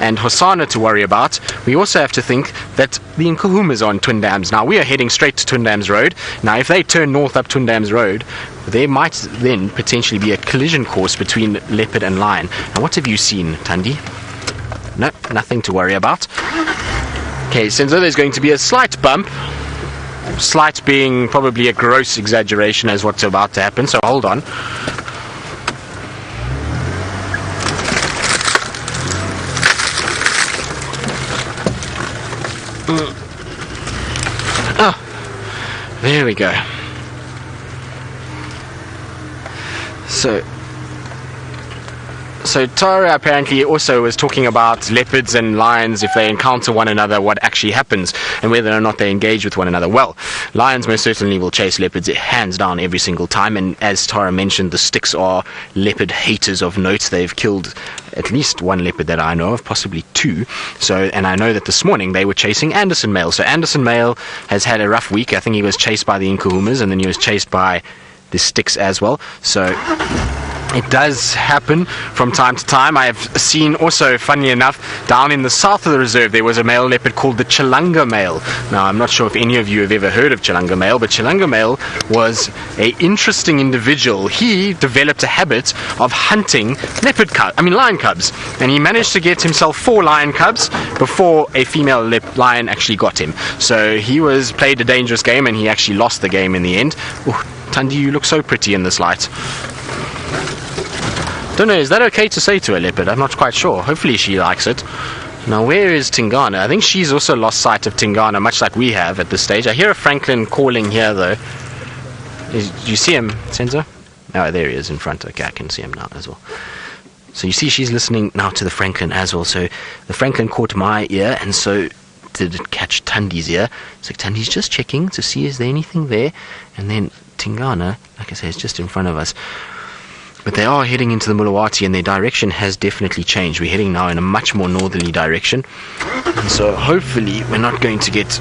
and Hosana to worry about, we also have to think that the Nkuhumas are on Twin Dams. Now we are heading straight to Twin Dams Road. Now if they turn north up Twin Dams Road, there might then potentially be a collision course between leopard and lion. Now what have you seen, Thandi? No, nothing to worry about. Okay, Senzo, there's going to be a slight bump. Slight being probably a gross exaggeration as what's about to happen, so hold on. Oh, there we go. So Tara apparently also was talking about leopards and lions, if they encounter one another, what actually happens and whether or not they engage with one another. Well, lions most certainly will chase leopards hands down every single time, and as Tara mentioned, the sticks are leopard haters of note. They've killed at least one leopard that I know of, possibly two. So, and I know that this morning they were chasing Anderson Male. So Anderson Male has had a rough week. I think he was chased by the Nkuhumas, and then he was chased by the sticks as well. So it does happen from time to time. I have seen also, funnily enough, down in the south of the reserve there was a male leopard called the Chilanga Male. Now I'm not sure if any of you have ever heard of Chilanga Male, but Chilanga Male was an interesting individual. He developed a habit of hunting lion cubs, and he managed to get himself 4 lion cubs before a female lion actually got him. So he played a dangerous game, and he actually lost the game in the end. Oh, Thandi, you look so pretty in this light. Don't know, is that okay to say to a leopard? I'm not quite sure. Hopefully she likes it. Now where is Tingana? I think she's also lost sight of Tingana, much like we have at this stage. I hear a Franklin calling here though. Do you see him, Senzo? Oh, there he is in front. Okay, I can see him now as well. So you see she's listening now to the Franklin as well. So the Franklin caught my ear, and so did it catch Thandi's ear. So Thandi's just checking to see is there anything there. And then Tingana, like I say, is just in front of us. But they are heading into the Mulawati, and their direction has definitely changed. We're heading now in a much more northerly direction. And so hopefully we're not going to get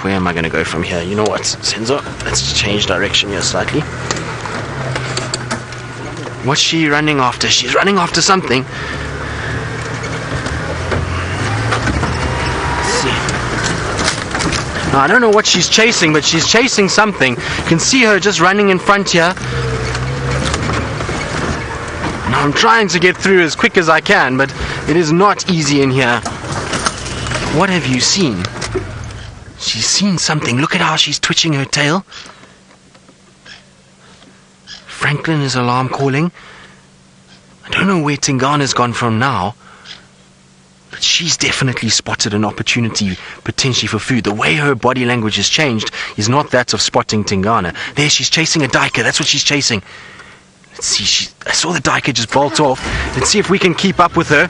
Where am I going to go from here? You know what, Senzo? Let's change direction here slightly. What's she running after? She's running after something. Let's see. Now, I don't know what she's chasing, but she's chasing something. You can see her just running in front here. Now, I'm trying to get through as quick as I can, but it is not easy in here. What have you seen? She's seen something. Look at how she's twitching her tail. Franklin is alarm calling. I don't know where Tingana's gone from now, but she's definitely spotted an opportunity potentially for food. The way her body language has changed is not that of spotting Tingana. There, she's chasing a duiker. That's what she's chasing. Let's see. I saw the duiker just bolt off. Let's see if we can keep up with her.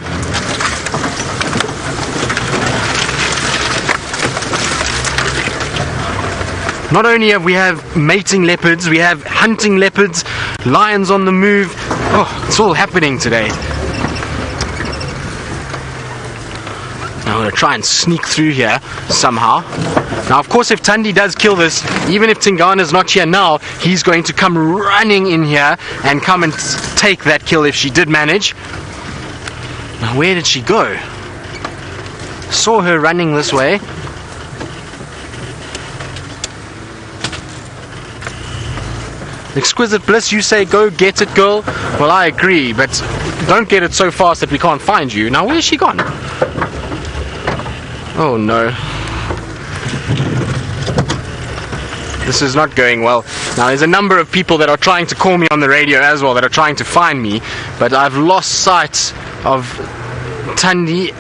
Not only have we mating leopards, we have hunting leopards, lions on the move. Oh, it's all happening today. Now I'm going to try and sneak through here somehow. Now, of course, if Thandi does kill this, even if Tingana's not here now, he's going to come running in here and come and take that kill if she did manage. Now, where did she go? Saw her running this way. Exquisite Bliss, you say go get it, girl. Well, I agree, but don't get it so fast that we can't find you. Now, where's she gone? Oh no. This is not going well. Now, there's a number of people that are trying to call me on the radio as well, that are trying to find me, but I've lost sight of Thandi.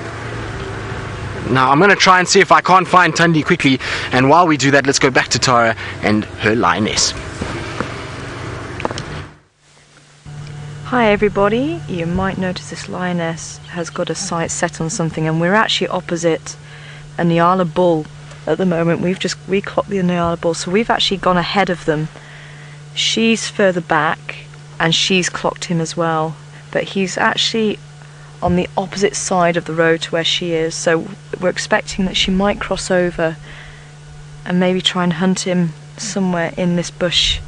Now, I'm going to try and see if I can't find Thandi quickly, and while we do that, let's go back to Tara and her lioness. Hi everybody, you might notice this lioness has got a sight set on something, and we're actually opposite a Nyala bull at the moment. We clocked the Nyala bull, so we've actually gone ahead of them. She's further back and she's clocked him as well, but he's actually on the opposite side of the road to where she is, so we're expecting that she might cross over and maybe try and hunt him somewhere in this bush.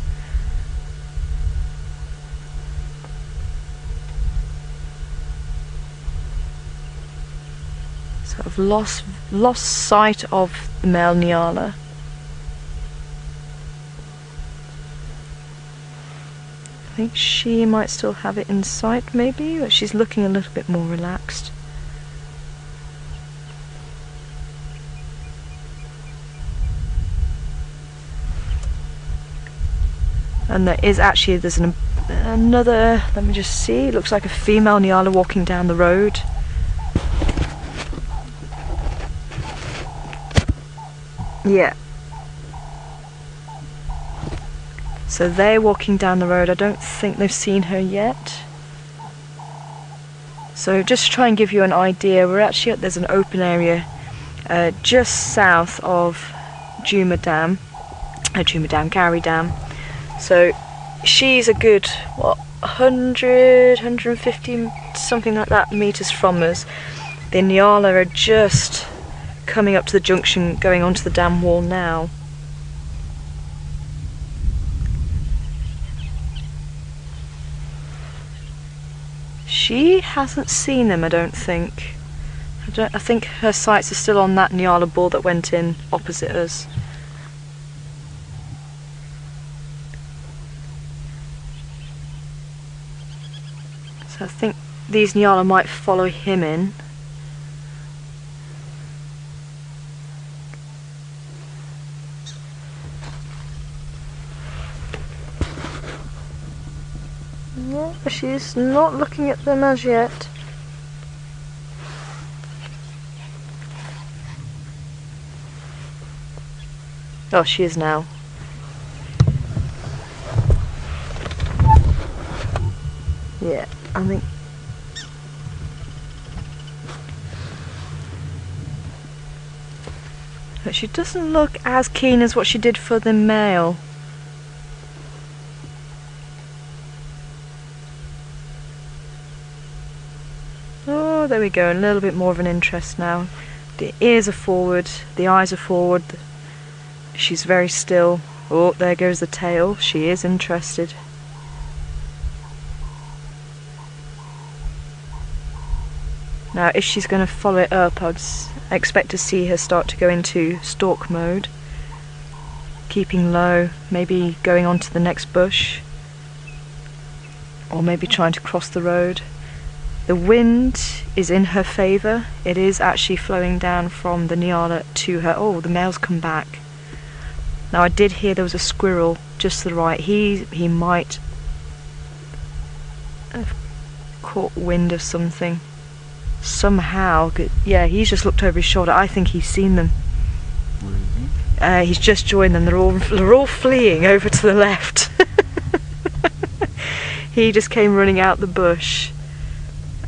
So I've lost sight of the male Nyala. I think she might still have it in sight maybe, but she's looking a little bit more relaxed. And there's another, let me just see, it looks like a female Nyala walking down the road. Yeah. So they're walking down the road. I don't think they've seen her yet. So just to try and give you an idea, we're actually there's an open area just south of Djuma Dam, Gowrie Dam. So she's a good 100, 150, something like that meters from us. The Nyala are just coming up to the junction, going onto the dam wall now. She hasn't seen them, I don't think. I think her sights are still on that Nyala bull that went in opposite us. So I think these Nyala might follow him in. Yeah, she's not looking at them as yet. Oh, she is now. Yeah, I think. But she doesn't look as keen as what she did for the male. Oh, there we go, a little bit more of an interest now. The ears are forward, the eyes are forward. She's very still. Oh, there goes the tail. She is interested. Now, if she's going to follow it up, I'd expect to see her start to go into stalk mode. Keeping low, maybe going on to the next bush. Or maybe trying to cross the road. The wind is in her favour. It is actually flowing down from the Nyala to her. Oh, the male's come back. Now, I did hear there was a squirrel just to the right. He might have caught wind of something. Somehow. Yeah, he's just looked over his shoulder. I think he's seen them. Where is he? He's just joined them. They're all fleeing over to the left. He just came running out the bush.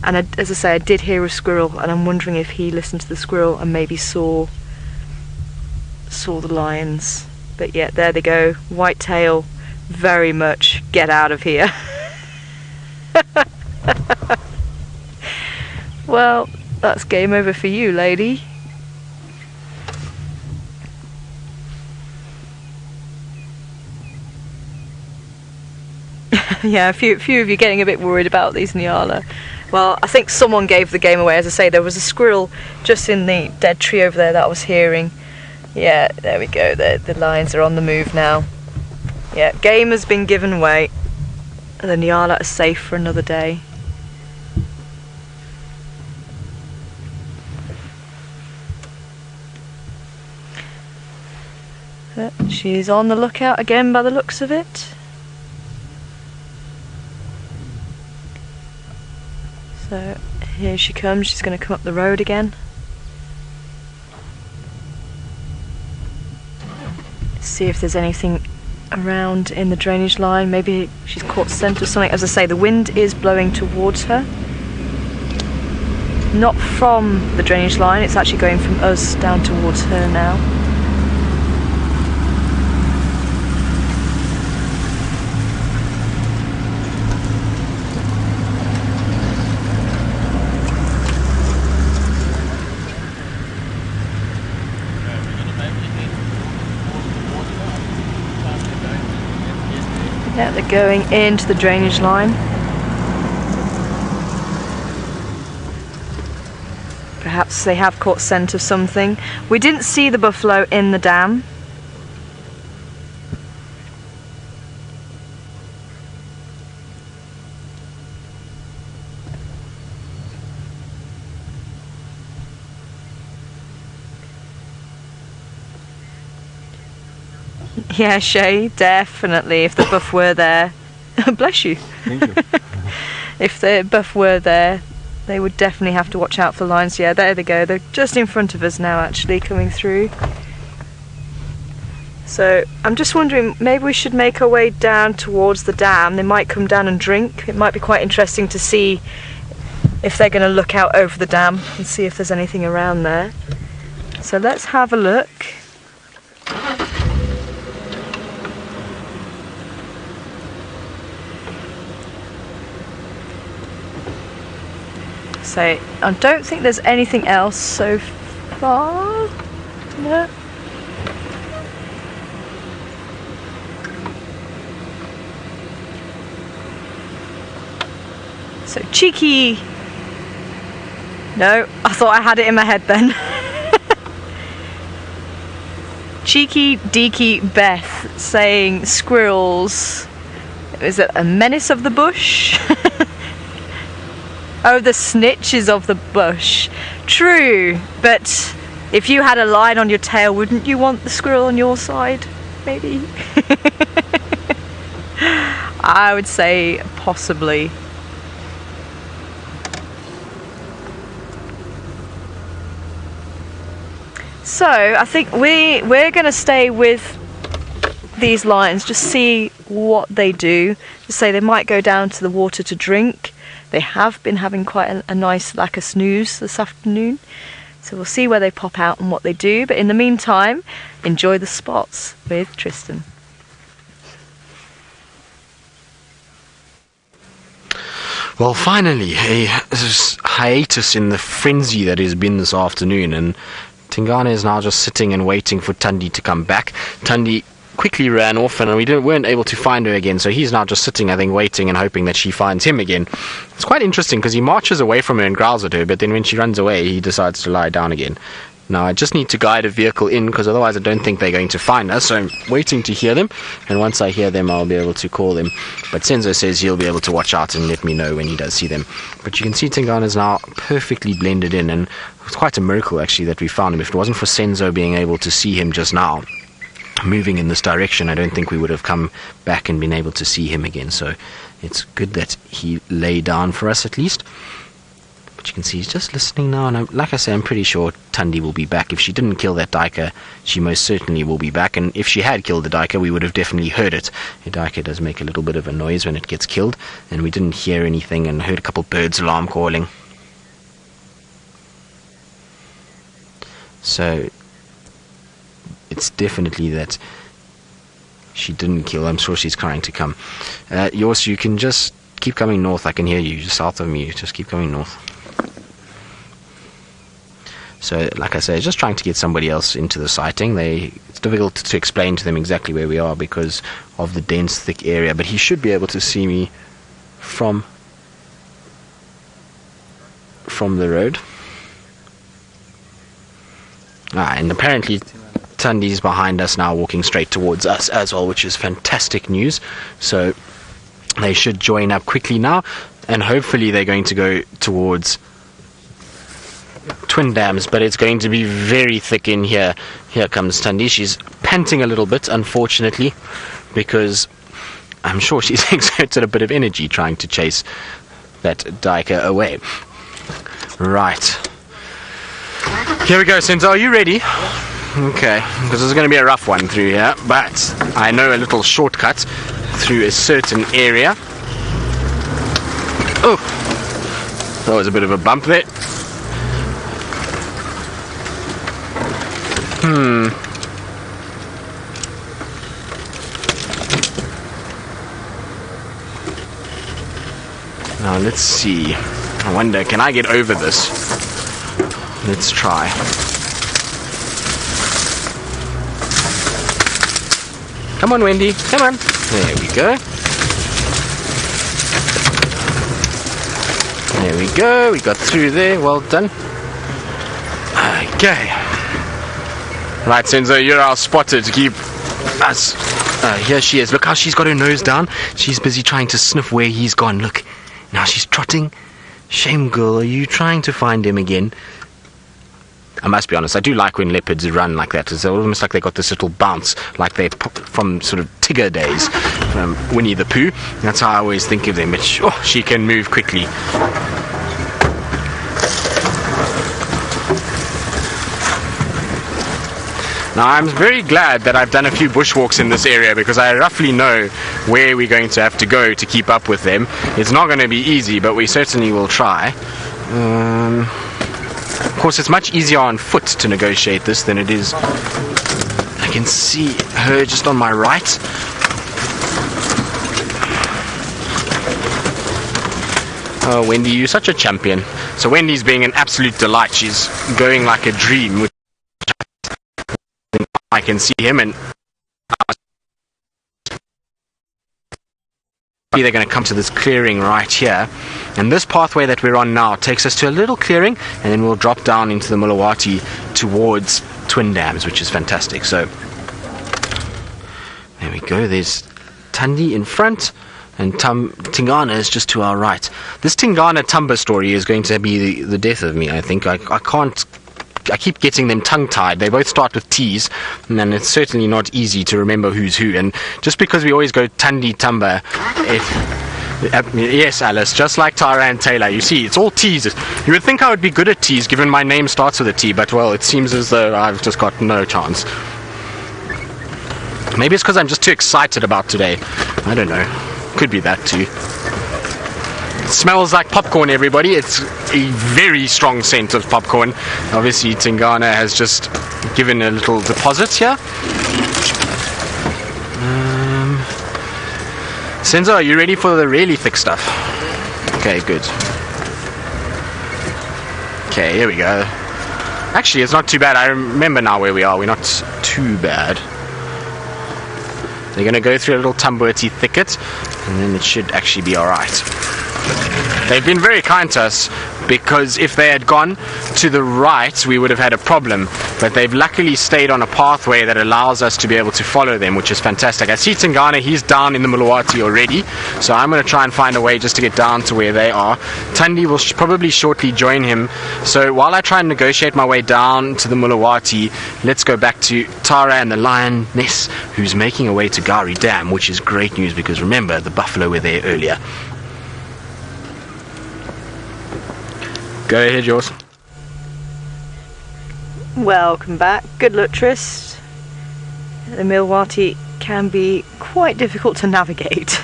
And as I say, I did hear a squirrel, and I'm wondering if he listened to the squirrel and maybe saw the lions. But yeah, there they go. White tail, very much get out of here. Well, that's game over for you, lady. Yeah, a few of you getting a bit worried about these Nyala. Well, I think someone gave the game away. As I say, there was a squirrel just in the dead tree over there that I was hearing. Yeah, there we go. The lions are on the move now. Yeah, game has been given away. The Nyala are safe for another day. She's on the lookout again by the looks of it. So here she comes. She's going to come up the road again. See if there's anything around in the drainage line. Maybe she's caught scent of something. As I say, the wind is blowing towards her. Not from the drainage line, it's actually going from us down towards her now. Yeah, they're going into the drainage line. Perhaps they have caught scent of something. We didn't see the buffalo in the dam. Yeah, Shay, definitely. If the buff were there, bless you. Thank you. If the buff were there, they would definitely have to watch out for lions. Yeah, there they go. They're just in front of us now, actually, coming through. So I'm just wondering, maybe we should make our way down towards the dam. They might come down and drink. It might be quite interesting to see if they're going to look out over the dam and see if there's anything around there. So let's have a look. So I don't think there's anything else so far. No. So cheeky. No, I thought I had it in my head then. Cheeky Deeky Beth saying squirrels. Is it a menace of the bush? Oh, the snitches of the bush. True, but if you had a lion on your tail, wouldn't you want the squirrel on your side? Maybe. I would say possibly. So I think we're going to stay with these lions, just see what they do. Just say they might go down to the water to drink. They have been having quite a nice lacquer snooze this afternoon. So we'll see where they pop out and what they do. But in the meantime, enjoy the spots with Tristan. Well, finally, a hiatus in the frenzy that has been this afternoon, and Tingana is now just sitting and waiting for Thandi to come back. Thandi quickly ran off, and we weren't able to find her again, so he's now just sitting, I think, waiting and hoping that she finds him again. It's quite interesting because he marches away from her and growls at her, but then when she runs away, he decides to lie down again. Now, I just need to guide a vehicle in, because otherwise I don't think they're going to find us, so I'm waiting to hear them, and once I hear them, I'll be able to call them. But Senzo says he'll be able to watch out and let me know when he does see them. But you can see Tingana's now perfectly blended in, and it's quite a miracle, actually, that we found him. If it wasn't for Senzo being able to see him just now, moving in this direction, I don't think we would have come back and been able to see him again, so it's good that he lay down for us at least. But you can see he's just listening now, and like I say, I'm pretty sure Thandi will be back. If she didn't kill that Duiker, she most certainly will be back, and if she had killed the Duiker, we would have definitely heard it. The Duiker does make a little bit of a noise when it gets killed, and we didn't hear anything and heard a couple birds alarm calling. So it's definitely that she didn't kill. I'm sure she's trying to come. Yours, you can just keep coming north. I can hear you just south of me. Just keep coming north. So, like I say, just trying to get somebody else into the sighting. It's difficult to explain to them exactly where we are because of the dense, thick area, but he should be able to see me from the road. And apparently Thandi's behind us now, walking straight towards us as well, which is fantastic news. So they should join up quickly now, and hopefully they're going to go towards Twin Dams, but it's going to be very thick in here. Here comes Thandi. She's panting a little bit, unfortunately, because I'm sure she's exerted a bit of energy trying to chase that Duiker away. Right. Here we go, Senzo. Are you ready? Okay, because it's going to be a rough one through here, but I know a little shortcut through a certain area. Oh, that was a bit of a bump there. Now let's see. I wonder, can I get over this? Let's try. Come on, Wendy. Come on. There we go. There we go. We got through there. Well done. Okay. Right, Senzo, you're our spotter to keep us. Here she is. Look how she's got her nose down. She's busy trying to sniff where he's gone. Look. Now she's trotting. Shame, girl. Are you trying to find him again? I must be honest, I do like when leopards run like that. It's almost like they got this little bounce, like they're from sort of Tigger days, from Winnie the Pooh. That's how I always think of them. But she can move quickly. Now, I'm very glad that I've done a few bushwalks in this area, because I roughly know where we're going to have to go to keep up with them. It's not going to be easy, but we certainly will try. Of course, it's much easier on foot to negotiate this than it is. I can see her just on my right. Oh, Wendy, you're such a champion. So Wendy's being an absolute delight. She's going like a dream. Which I can see him, and they're going to come to this clearing right here, and this pathway that we're on now takes us to a little clearing, and then we'll drop down into the Mulawati towards Twin Dams, which is fantastic. So there we go. There's Thandi in front, and Tingana is just to our right. This Tingana Thamba story is going to be the death of me, I think. I keep getting them tongue-tied. They both start with T's, and it's certainly not easy to remember who's who. And just because we always go Thandi Thamba, yes, Alice, just like Tara and Taylor, you see, it's all T's. You would think I would be good at T's, given my name starts with a T, but, well, it seems as though I've just got no chance. Maybe it's because I'm just too excited about today. I don't know. Could be that, too. It smells like popcorn, everybody. It's a very strong scent of popcorn. Obviously, Tingana has just given a little deposit here. Senzo, are you ready for the really thick stuff? Okay, good. Okay, here we go. Actually, it's not too bad. I remember now where we are. We're not too bad. They're going to go through a little Tambuati thicket, and then it should actually be alright. They've been very kind to us, because if they had gone to the right, we would have had a problem. But they've luckily stayed on a pathway that allows us to be able to follow them, which is fantastic. I see Tingana, he's down in the Mulawati already, so I'm going to try and find a way just to get down to where they are. Thandi will probably shortly join him. So while I try and negotiate my way down to the Mulawati, let's go back to Tara and the Lioness, who's making her way to Gari Dam, which is great news because remember, the buffalo were there earlier. Go ahead, yours. Welcome back. Good luck, Tris. The Mulawati can be quite difficult to navigate.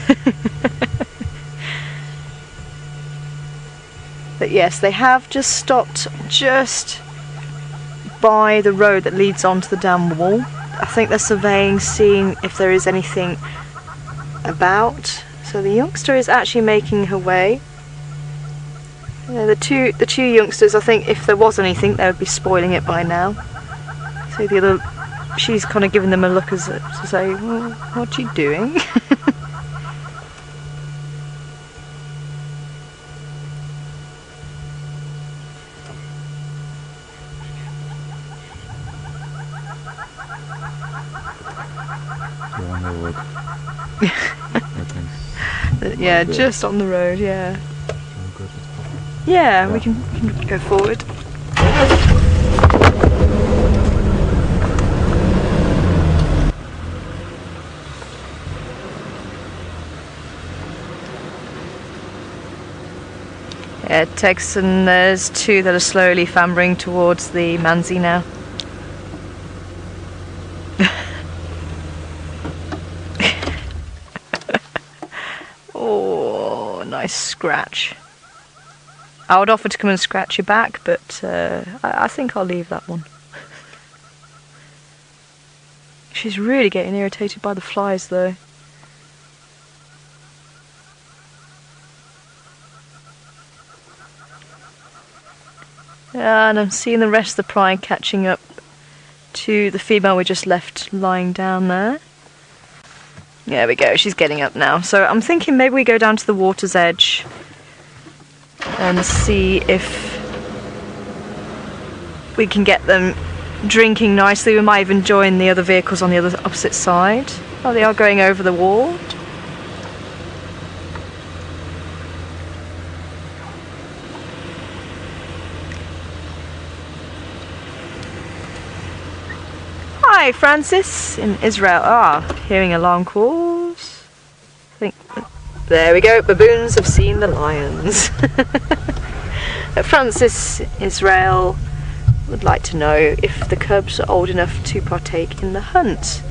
But yes, they have just stopped just by the road that leads onto the dam wall. I think they're surveying, seeing if there is anything about. So the youngster is actually making her way. The two youngsters, I think if there was anything, they would be spoiling it by now. So the other, she's kind of giving them a look as to say, well, what are you doing? You're on the road. Yeah, just on the road, yeah. Yeah, we can go forward. Yeah, Tex, and there's two that are slowly clambering towards the Manzi now. Oh, nice scratch. I would offer to come and scratch your back, but I think I'll leave that one. She's really getting irritated by the flies, though. And I'm seeing the rest of the pride catching up to the female we just left lying down there. There we go, she's getting up now. So I'm thinking maybe we go down to the water's edge and see if we can get them drinking nicely. We might even join the other vehicles on the other opposite side. Oh, they are going over the wall. Hi, Francis in Israel. Hearing alarm calls. I think. There we go, baboons have seen the lions. Francis Israel would like to know if the cubs are old enough to partake in the hunt.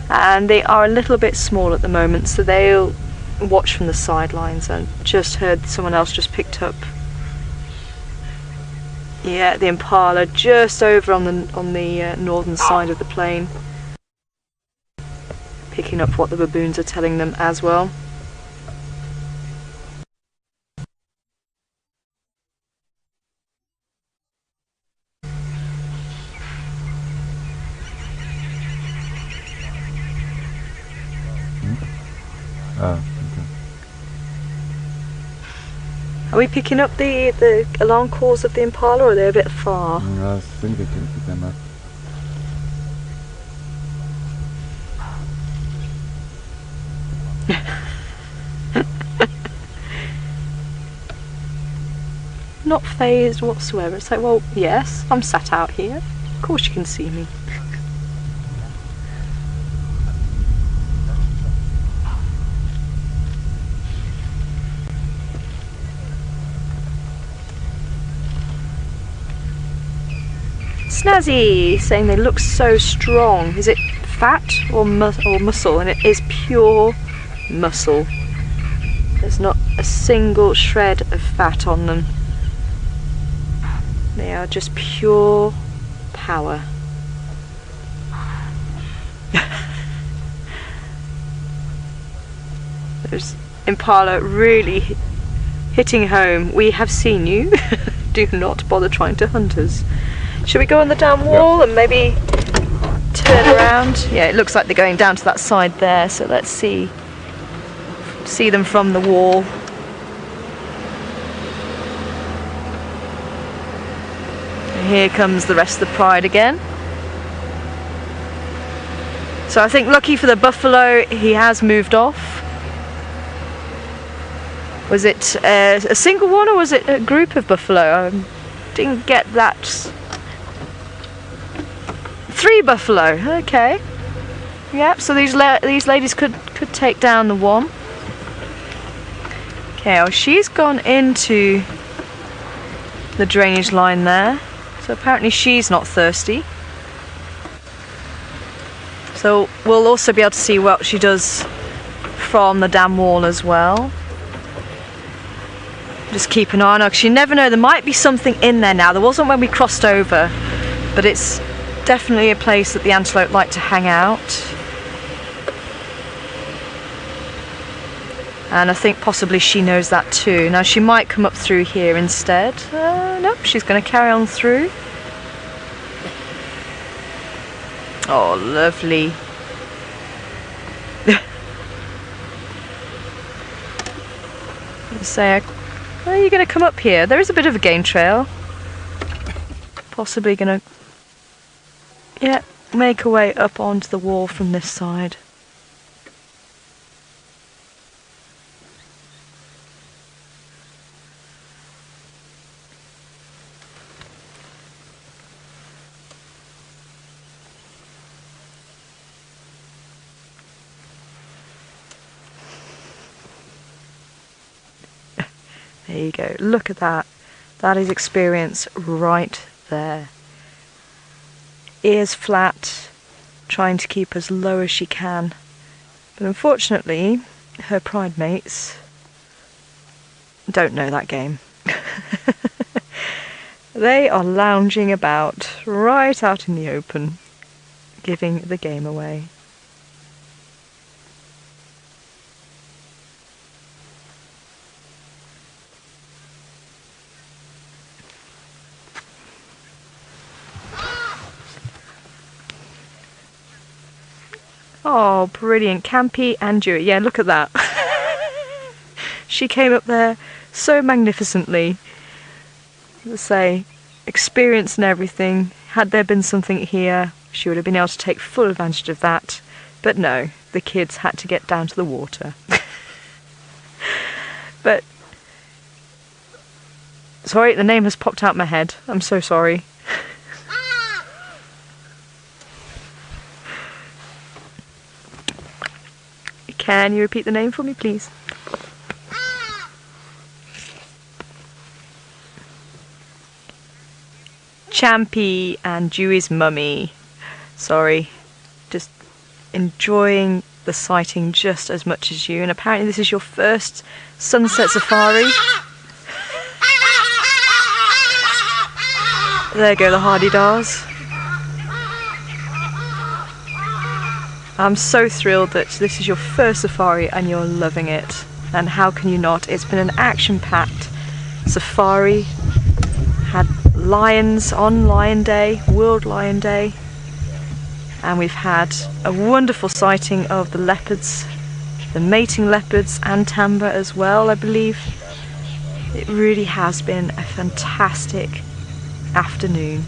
And they are a little bit small at the moment, so they'll watch from the sidelines. I just heard someone else just picked up. Yeah, the impala just over on the northern side of the plain. Picking up what the baboons are telling them as well. Okay. Are we picking up the alarm calls of the impala, or are they a bit far? I think we can pick them up. Not phased whatsoever. It's like, well, yes, I'm sat out here. Of course you can see me. Snazzy saying they look so strong. Is it fat or muscle? And it is pure muscle. There's not a single shred of fat on them. They are just pure power. Those impala really hitting home. We have seen you. Do not bother trying to hunt us. Should we go on the down wall and maybe turn around? Yeah, it looks like they're going down to that side there, so let's see them from the wall. And here comes the rest of the pride again. So I think lucky for the buffalo, he has moved off. Was it a single one or was it a group of buffalo? I didn't get that. 3 buffalo, okay. Yep, so these ladies could take down the one. Okay, well, she's gone into the drainage line there. So apparently she's not thirsty. So we'll also be able to see what she does from the dam wall as well. Just keep an eye on her, because you never know, there might be something in there now. There wasn't when we crossed over, but it's definitely a place that the antelope like to hang out. And I think possibly she knows that too. Now she might come up through here instead. Nope, she's going to carry on through. Oh, lovely. Say, are you going to come up here? There is a bit of a game trail. Possibly going to, yeah, make her way up onto the wall from this side. There you go, look at that. That is experience right there. Ears flat, trying to keep as low as she can. But unfortunately, her pride mates don't know that game. They are lounging about right out in the open, giving the game away. Oh, brilliant. Campy and Dewey. Yeah, look at that. She came up there so magnificently. Let's say, experience and everything. Had there been something here, she would have been able to take full advantage of that. But no, the kids had to get down to the water. But, sorry, the name has popped out my head. I'm so sorry. Can you repeat the name for me, please? Champy and Dewey's mummy. Sorry, just enjoying the sighting just as much as you. And apparently this is your first sunset safari. There go the hardy-dars. I'm so thrilled that this is your first safari and you're loving it. And how can you not? It's been an action-packed safari. Had lions on Lion Day, World Lion Day. And we've had a wonderful sighting of the leopards, the mating leopards and Thamba as well, I believe. It really has been a fantastic afternoon.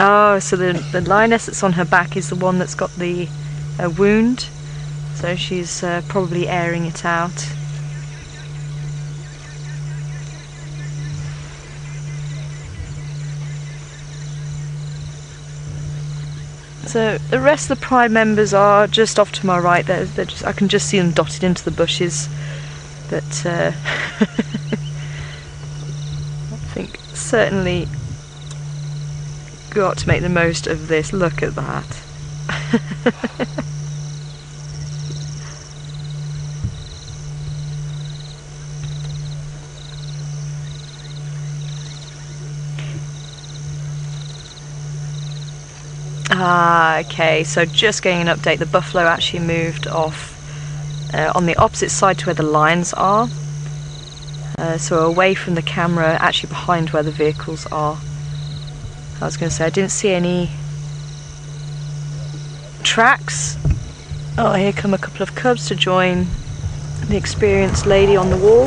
Oh, so the lioness that's on her back is the one that's got the wound, so she's probably airing it out. So the rest of the pride members are just off to my right. They're just, I can just see them dotted into the bushes, but I think certainly got to make the most of this. Look at that. Ah, okay, so just getting an update, the buffalo actually moved off on the opposite side to where the lions are. So away from the camera, actually behind where the vehicles are. I was going to say, I didn't see any tracks. Oh, here come a couple of cubs to join the experienced lady on the wall.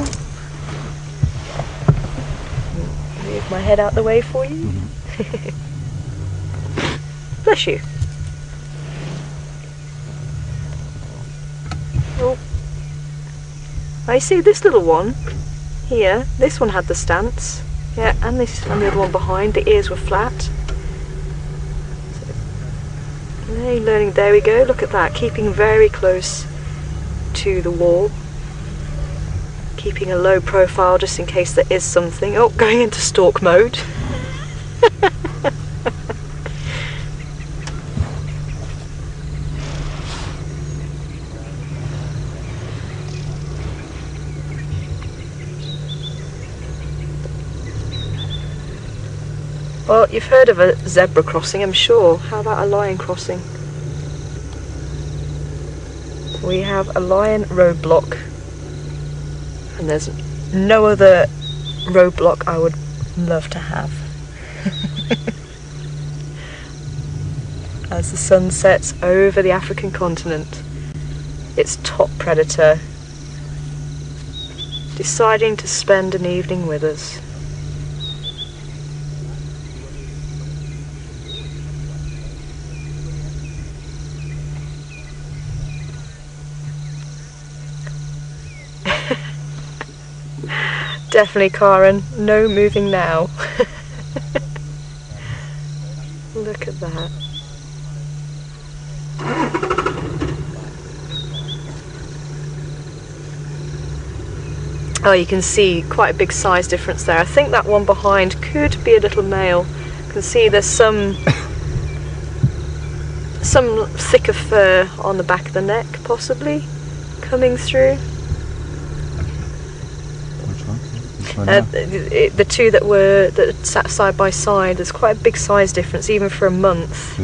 Move my head out the way for you. Bless you. Oh. I see this little one here. This one had the stance. Yeah, and this and the other one behind. The ears were flat. So, hey, learning. There we go. Look at that. Keeping very close to the wall. Keeping a low profile just in case there is something. Oh, going into stalk mode. Well, you've heard of a zebra crossing, I'm sure. How about a lion crossing? We have a lion roadblock. And there's no other roadblock I would love to have. As the sun sets over the African continent, its top predator deciding to spend an evening with us. Definitely, Karen. No moving now. Look at that. Oh, you can see quite a big size difference there. I think that one behind could be a little male. You can see there's some thicker fur on the back of the neck, possibly, coming through. The two that sat side by side, there's quite a big size difference even for a month.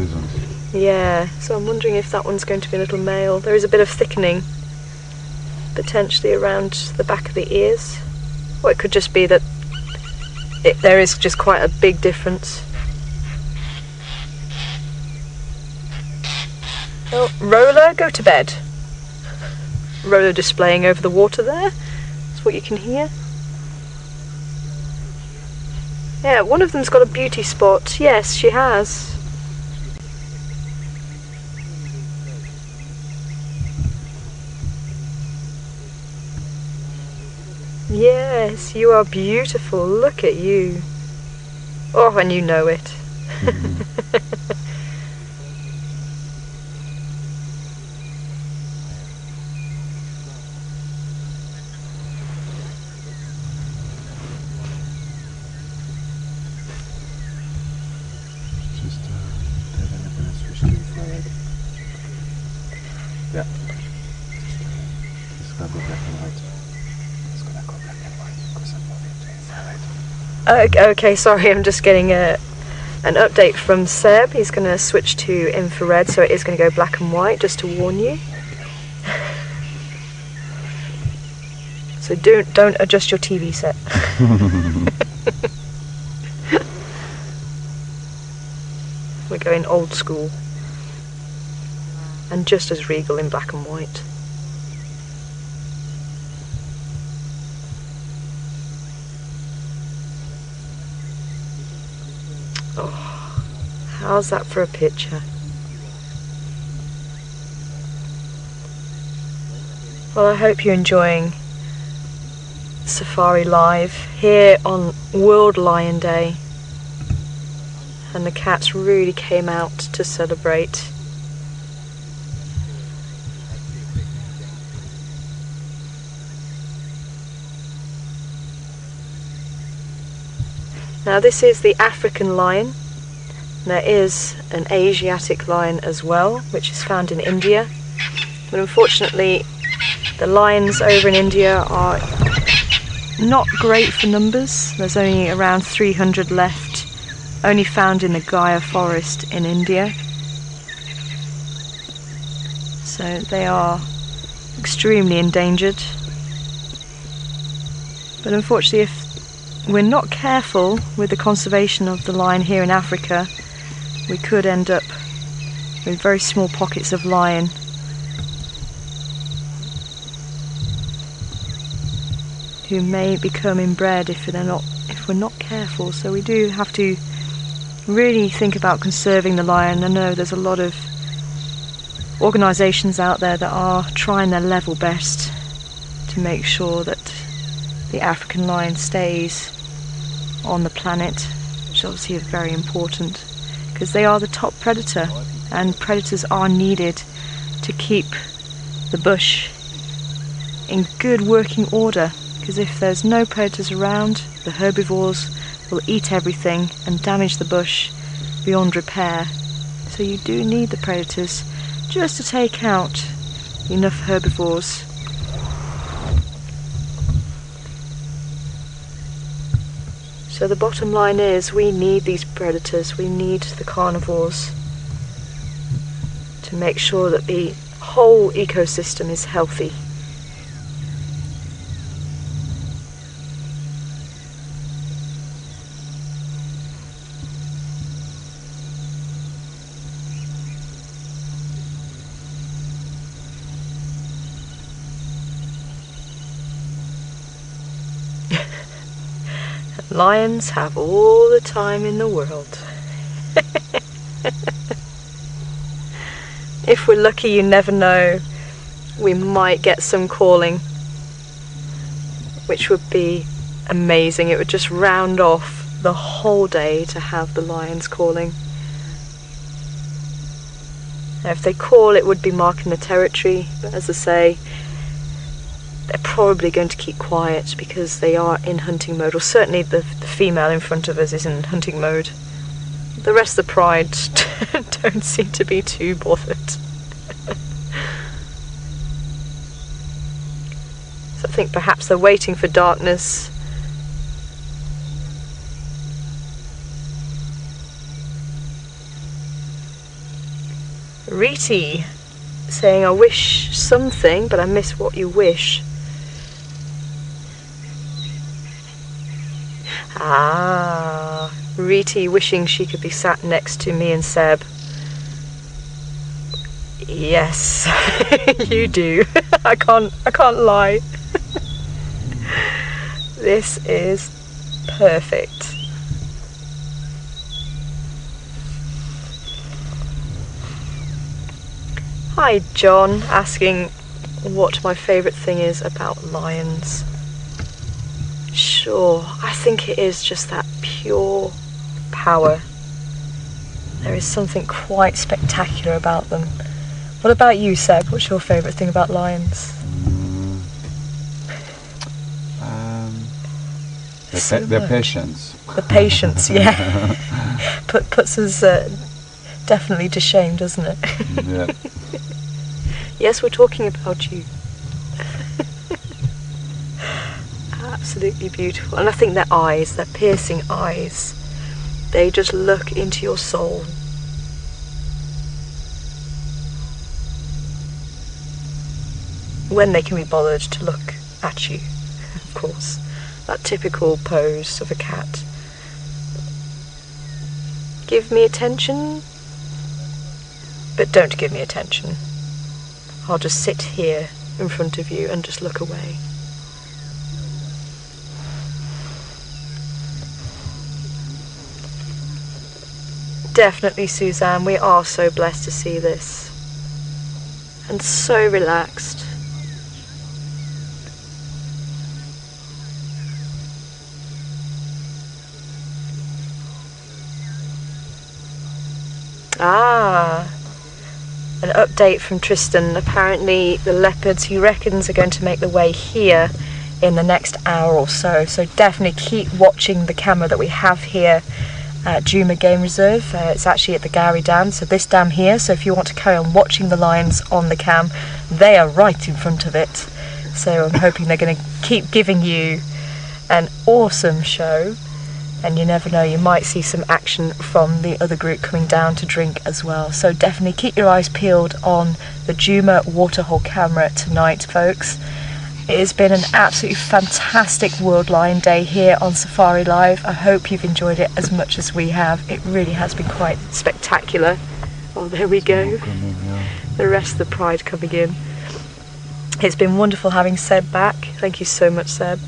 Yeah, so I'm wondering if that one's going to be a little male. There is a bit of thickening potentially around the back of the ears. Or it could just be that there is just quite a big difference. Oh, Roller, go to bed. Roller displaying over the water there. That's what you can hear. Yeah, one of them's got a beauty spot. Yes, she has. Yes, you are beautiful. Look at you. Oh, and you know it. Yeah. It's gonna go black and white. It's gonna go black and white because I'm moving to infrared. Okay, sorry, I'm just getting an update from Seb. He's going to switch to infrared, so it is going to go black and white, just to warn you. So don't adjust your TV set. We're going old school. And just as regal in black and white. Oh, how's that for a picture? Well, I hope you're enjoying Safari Live here on World Lion Day. And the cats really came out to celebrate. Now this is the African lion. There is an Asiatic lion as well, which is found in India. But unfortunately, the lions over in India are not great for numbers. There's only around 300 left, only found in the Gaia forest in India. So they are extremely endangered. But unfortunately, if we're not careful with the conservation of the lion here in Africa, we could end up with very small pockets of lion. Who may become inbred if we're not careful. So we do have to really think about conserving the lion. I know there's a lot of organisations out there that are trying their level best to make sure that the African lion stays on the planet, which obviously is very important because they are the top predator, and predators are needed to keep the bush in good working order, because if there's no predators around, the herbivores will eat everything and damage the bush beyond repair. So you do need the predators just to take out enough herbivores. So the bottom line is, we need these predators, we need the carnivores to make sure that the whole ecosystem is healthy. Lions have all the time in the world. If we're lucky, you never know, we might get some calling, which would be amazing. It would just round off the whole day to have the lions calling. Now, if they call, it would be marking the territory, but as I say, they're probably going to keep quiet because they are in hunting mode, or certainly the female in front of us is in hunting mode. The rest of the pride don't seem to be too bothered. So I think perhaps they're waiting for darkness. Riti saying, I wish something, but I miss what you wish. Ah, Riti wishing she could be sat next to me and Seb. Yes, you do. I can't lie. This is perfect. Hi John, asking what my favourite thing is about lions. Sure, I think it is just that pure power. There is something quite spectacular about them. What about you, Seb? What's your favourite thing about lions? Their patience. The patience, yeah. Puts us definitely to shame, doesn't it? Yeah. Yes, we're talking about you. Absolutely beautiful. And I think their eyes, their piercing eyes, they just look into your soul. When they can be bothered to look at you, of course. That typical pose of a cat. Give me attention, but don't give me attention. I'll just sit here in front of you and just look away. Definitely, Suzanne, we are so blessed to see this. And so relaxed. Ah, an update from Tristan. Apparently the leopards, he reckons, are going to make their way here in the next hour or so. So definitely keep watching the camera that we have here at Djuma Game Reserve. It's actually at the Gowrie Dam, so this dam here. So if you want to carry on watching the lions on the cam, they are right in front of it. So I'm hoping they're going to keep giving you an awesome show. and you never know, you might see some action from the other group coming down to drink as well. So definitely keep your eyes peeled on the Djuma waterhole camera tonight, folks. It has been an absolutely fantastic World Lion Day here on Safari Live. I hope you've enjoyed it as much as we have. It really has been quite spectacular. Oh, there we go. The rest of the pride coming in. It's been wonderful having Seb back. Thank you so much, Seb.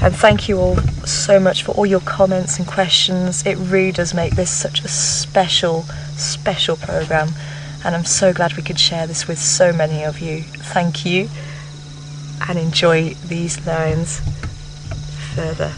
And thank you all so much for all your comments and questions. It really does make this such a special, special programme. And I'm so glad we could share this with so many of you. Thank you. And enjoy these lions further.